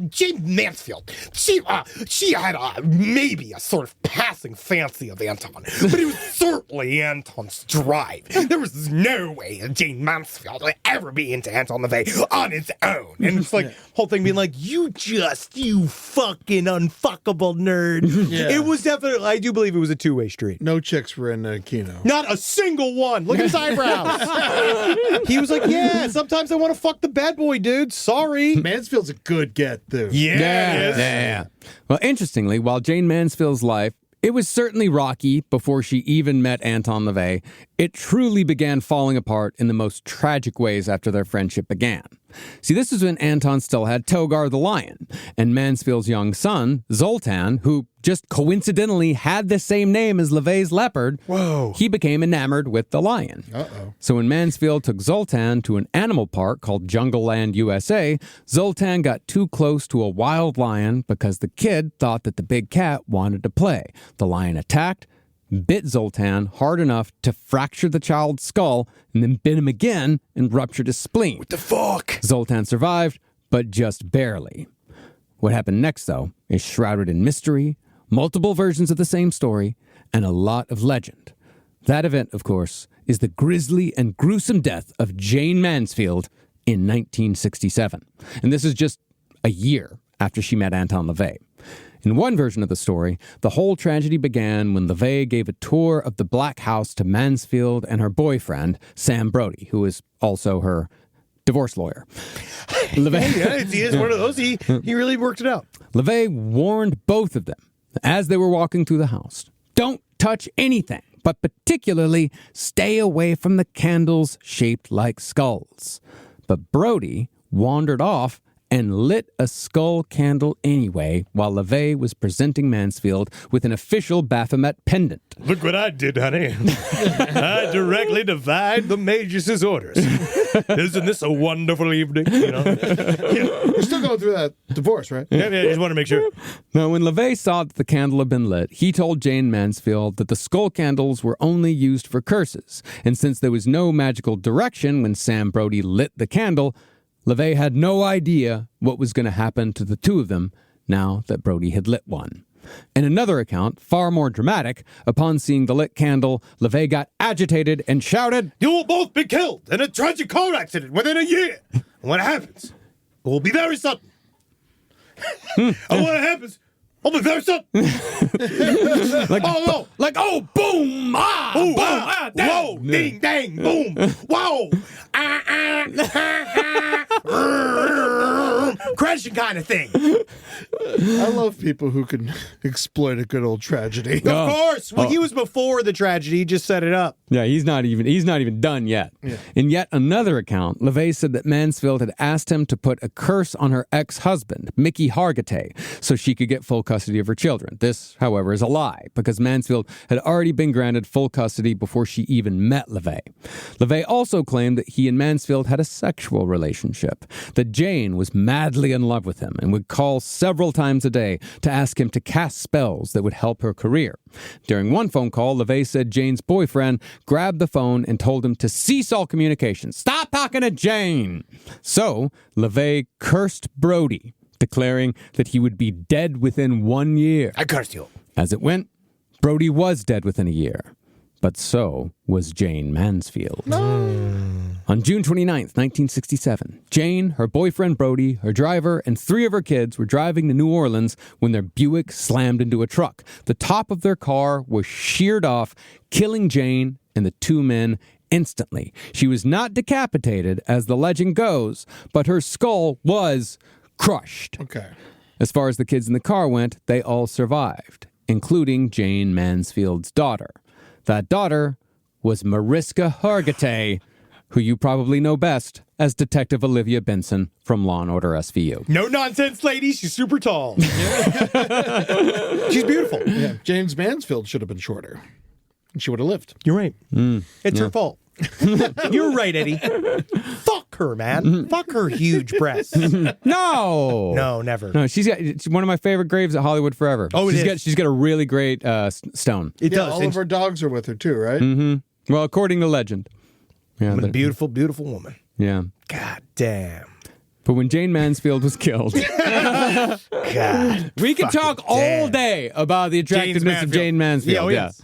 Jayne Mansfield, she had maybe a sort of passing fancy of Anton, but it was certainly Anton's drive. There was no way that Jayne Mansfield would ever be into Anton LaVey on his own. And it's like, whole thing being like, you fucking unfuckable nerd. Yeah. It was definitely, I do believe it was a two-way street. No chicks were in Kino. Not a single one. Look at his eyebrows. He was like, yeah, sometimes I want to fuck the bad boy, dude. Sorry. Mansfield's a good get, dude. Yeah. Well, interestingly, while Jayne Mansfield's life, it was certainly rocky before she even met Anton LaVey, it truly began falling apart in the most tragic ways after their friendship began. See, this is when Anton still had Togar the lion, and Mansfield's young son, Zoltan, who just coincidentally had the same name as LaVey's leopard, he became enamored with the lion. So when Mansfield took Zoltan to an animal park called Jungle Land, USA, Zoltan got too close to a wild lion because the kid thought that the big cat wanted to play. The lion attacked, bit Zoltan hard enough to fracture the child's skull, and then bit him again and ruptured his spleen. What the fuck? Zoltan survived, but just barely. What happened next, though, is shrouded in mystery, multiple versions of the same story, and a lot of legend. That event, of course, is the grisly and gruesome death of Jayne Mansfield in 1967. And this is just a year after she met Anton LaVey. In one version of the story, the whole tragedy began when LaVey gave a tour of the Black House to Mansfield and her boyfriend, Sam Brody, who is also her divorce lawyer. LaVey, he is one of those. He really worked it out. LaVey warned both of them as they were walking through the house, don't touch anything, but particularly stay away from the candles shaped like skulls. But Brody wandered off and lit a skull candle anyway while LaVey was presenting Mansfield with an official Baphomet pendant. Look what I did, honey. I directly defied the Magus' orders. Isn't this a wonderful evening? You know? You're still going through that divorce, right? Yeah, just want to make sure. Now, when LaVey saw that the candle had been lit, he told Jayne Mansfield that the skull candles were only used for curses, and since there was no magical direction when Sam Brody lit the candle, LaVey had no idea what was going to happen to the two of them now that Brody had lit one. In another account, far more dramatic, upon seeing the lit candle, LaVey got agitated and shouted, "You will both be killed in a tragic car accident within a year. And when it happens, it will be very sudden. And when it happens, it will be very sudden." boom, whoa, ding, dang, boom, wow, crashing kind of thing. I love people who can exploit a good old tragedy. Of course. Well, he was before the tragedy. He just set it up. Yeah, he's not even done yet. Yeah. In yet another account, LaVey said that Mansfield had asked him to put a curse on her ex-husband, Mickey Hargitay, so she could get full custody of her children. This, however, is a lie, because Mansfield had already been granted full custody before she even met LaVey. LaVey also claimed that he and Mansfield had a sexual relationship, that Jayne was madly in love with him and would call several times a day to ask him to cast spells that would help her career. During one phone call, LaVey said Jayne's boyfriend grabbed the phone and told him to cease all communication. Stop talking to Jayne! So, LaVey cursed Brody, declaring that he would be dead within 1 year. I cursed you. As it went, Brody was dead within a year. But so was Jayne Mansfield. No. On June 29th, 1967, Jayne, her boyfriend Brody, her driver, and 3 of her kids were driving to New Orleans when their Buick slammed into a truck. The top of their car was sheared off, killing Jayne and the 2 men instantly. She was not decapitated, as the legend goes, but her skull was crushed. Okay. As far as the kids in the car went, they all survived, including Jayne Mansfield's daughter. That daughter was Mariska Hargitay, who you probably know best as Detective Olivia Benson from Law & Order SVU. No nonsense, lady. She's super tall. She's beautiful. Yeah, Jayne Mansfield should have been shorter. She would have lived. You're right. It's her fault. You're right, Eddie. Fuck her, man. Fuck her huge breasts. No, never. No, it's one of my favorite graves at Hollywood Forever. Oh, she's got a really great stone. It does. All of her dogs are with her too, right? Mm-hmm. Well, according to legend. Yeah, a beautiful, beautiful woman. Yeah. God damn. But when Jayne Mansfield was killed, God, we can talk all day about the attractiveness of Jayne Mansfield. Yes.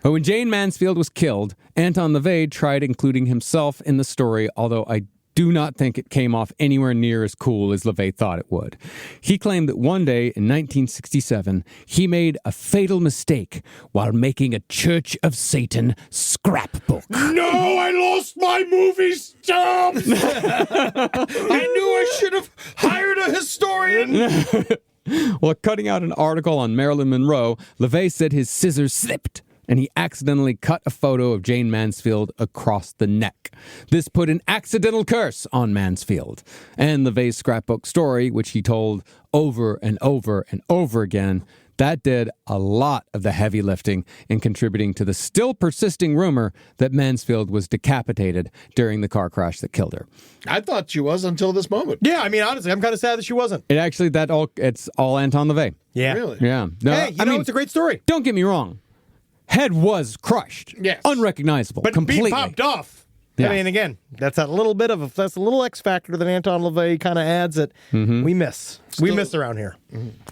But when Jayne Mansfield was killed, Anton LaVey tried including himself in the story, although I do not think it came off anywhere near as cool as LaVey thought it would. He claimed that one day in 1967, he made a fatal mistake while making a Church of Satan scrapbook. No, I lost my movie stumps. I knew I should have hired a historian. While cutting out an article on Marilyn Monroe, LaVey said his scissors slipped, and he accidentally cut a photo of Jayne Mansfield across the neck. This put an accidental curse on Mansfield. And LaVey's scrapbook story, which he told over and over and over again, that did a lot of the heavy lifting in contributing to the still persisting rumor that Mansfield was decapitated during the car crash that killed her. I thought she was until this moment. Yeah, I mean, honestly, I'm kind of sad that she wasn't. It actually, it's all Anton LaVey. Yeah. Really? Yeah. No, Hey, I mean, it's a great story. Don't get me wrong. Head was crushed. Yes. Unrecognizable. But completely. beat popped off. Yeah. I mean, again, that's a little bit of that's a little X factor that Anton LaVey kind of adds that we miss. We miss around here.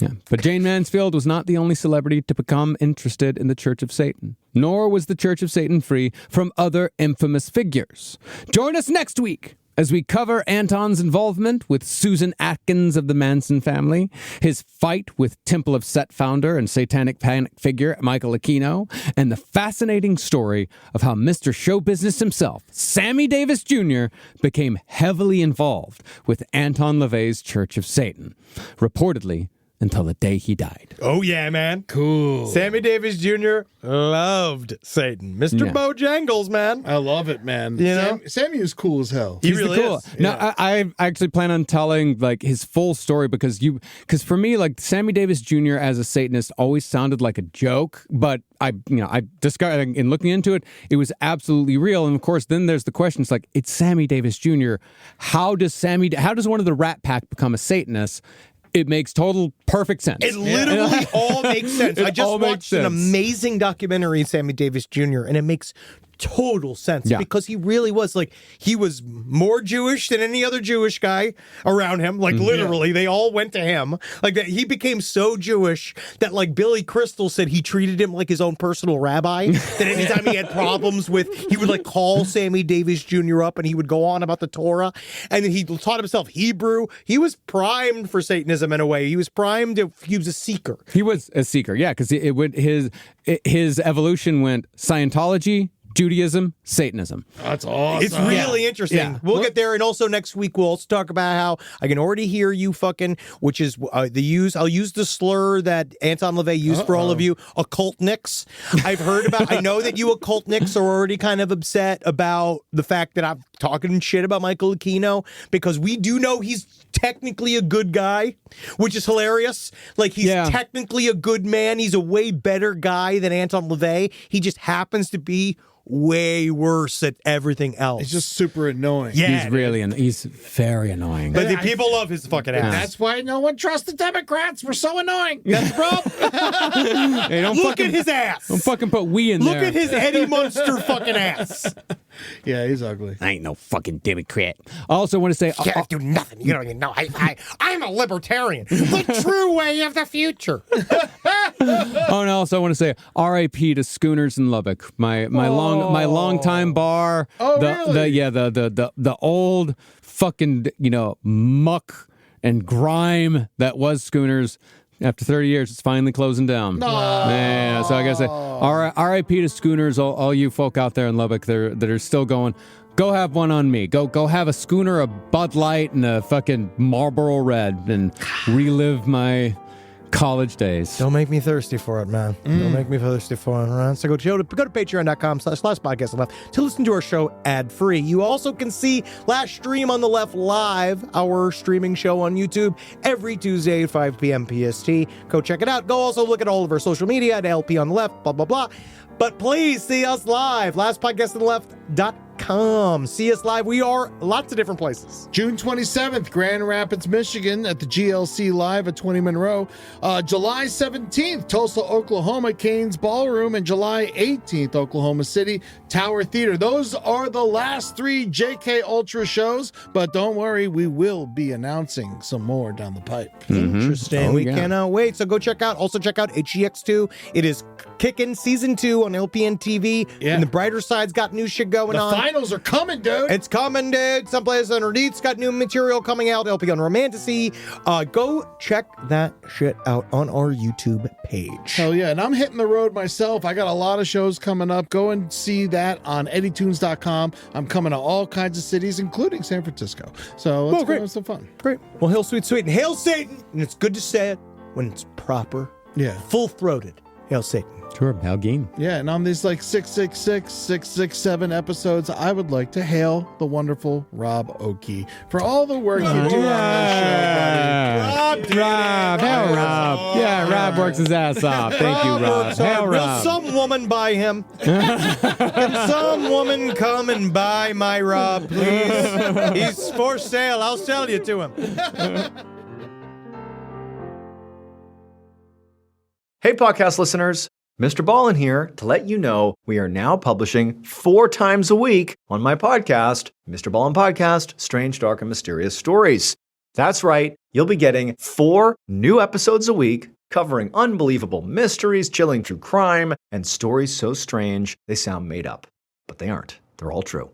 Yeah. But Jayne Mansfield was not the only celebrity to become interested in the Church of Satan, nor was the Church of Satan free from other infamous figures. Join us next week as we cover Anton's involvement with Susan Atkins of the Manson family, his fight with Temple of Set founder and satanic panic figure Michael Aquino, and the fascinating story of how Mr. Show Business himself, Sammy Davis Jr., became heavily involved with Anton LaVey's Church of Satan, reportedly until the day he died. Oh, yeah, man. Cool. Sammy Davis Jr. loved Satan. Mr. Yeah. Bojangles, man. I love it, man. You know? Sammy is cool as hell. He He's really the cool. is. No, I actually plan on telling like his full story because for me, like Sammy Davis Jr. as a Satanist always sounded like a joke, but I discovered in looking into it, it was absolutely real. And of course, then there's the question: it's like it's Sammy Davis Jr. How does one of the Rat Pack become a Satanist? It makes total perfect sense. It literally all makes sense. I just watched an sense. amazing documentary on Sammy Davis Jr., and it makes total sense because he really was he was more Jewish than any other Jewish guy around him. Literally, they all went to him. That he became so Jewish that Billy Crystal said he treated him like his own personal rabbi. That anytime he had problems with, he would call Sammy Davis Jr. up and he would go on about the Torah. And then he taught himself Hebrew. He was primed for Satanism in a way. He was primed. He was a seeker. He was a seeker, yeah, because his evolution went Scientology, Judaism, Satanism. That's awesome. It's really interesting. Yeah. We'll get there, and also next week we'll also talk about how I can already hear you fucking, which is I'll use the slur that Anton LaVey used for all of you, occultniks. I know that you occultniks are already kind of upset about the fact that I'm talking shit about Michael Aquino, because we do know he's technically a good guy, which is hilarious. He's technically a good man. He's a way better guy than Anton LaVey. He just happens to be way worse at everything else. It's just super annoying. Yeah, he's very annoying. But the people love his fucking ass. That's why no one trusts the Democrats. We're so annoying. That's the problem. Hey, Look at his ass. Don't fucking put we in there. Look at his Eddie Munster fucking ass. Yeah, he's ugly. I ain't no fucking Democrat. I also want to say... You can't do nothing. You don't even know. I'm a libertarian. The true way of the future. and I also want to say R.I.P. to Schooners in Lubbock. My longtime bar. Really? The old fucking muck and grime that was Schooners. After 30 years, it's finally closing down. Man, so I gotta say, R.I.P. to Schooners, all you folk out there in Lubbock that are still going. Go have one on me. Go have a Schooner, a Bud Light, and a fucking Marlboro Red, and relive my college days. Don't make me thirsty for it, man. Don't make me thirsty for it, all right? So go to patreon.com/podcast to listen to our show ad-free. You also can see Last Stream on the Left live, our streaming show on YouTube, every Tuesday at 5 p.m. PST. Go check it out. Go also look at all of our social media at LP on the Left, blah, blah, blah. But please see us live, lastpodcastonleft.com. gmail.com. See us live. We are lots of different places. June 27th, Grand Rapids, Michigan at the GLC Live at 20 Monroe. July 17th, Tulsa, Oklahoma, Cain's Ballroom. And July 18th, Oklahoma City, Tower Theater. Those are the last 3 JK Ultra shows, but don't worry, we will be announcing some more down the pipe. Interesting. We cannot wait. So go check out HGX2. It is kicking season 2 on LPN TV. Yeah. And the brighter side's got new shit going on. The finals are coming, dude. It's coming, dude. Someplace underneath's got new material coming out. LP on Romantasy. Go check that shit out on our YouTube page. Hell yeah. And I'm hitting the road myself. I got a lot of shows coming up. Go and see that on eddytunes.com. I'm coming to all kinds of cities, including San Francisco. So let's go have some fun. Great. Well, hail sweet, sweet, and hail Satan. And it's good to say it when it's proper. Yeah. Full-throated. Hail Satan. Sure, Hal Geen. Yeah, and on these like 666, 667 episodes, I would like to hail the wonderful Rob Oakey for all the work you do on this show, buddy. Rob, hail Rob. Yeah, Rob works his ass off. Thank you, Rob. Hail Will Rob. some woman buy him? Can some woman come and buy my Rob, please? He's for sale. I'll sell you to him. Hey, podcast listeners. Mr. Ballin here to let you know we are now publishing 4 times a week on my podcast, Mr. Ballin Podcast, Strange, Dark, and Mysterious Stories. That's right, you'll be getting 4 new episodes a week covering unbelievable mysteries, chilling true crime, and stories so strange they sound made up. But they aren't. They're all true.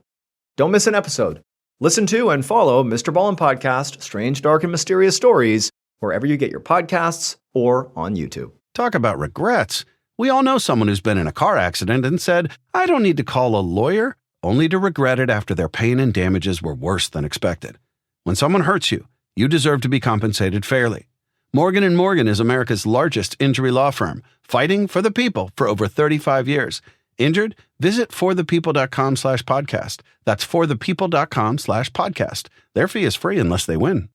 Don't miss an episode. Listen to and follow Mr. Ballin Podcast, Strange, Dark, and Mysterious Stories wherever you get your podcasts or on YouTube. Talk about regrets. We all know someone who's been in a car accident and said, I don't need to call a lawyer, only to regret it after their pain and damages were worse than expected. When someone hurts you, you deserve to be compensated fairly. Morgan & Morgan is America's largest injury law firm, fighting for the people for over 35 years. Injured? Visit forthepeople.com/podcast. That's forthepeople.com/podcast. Their fee is free unless they win.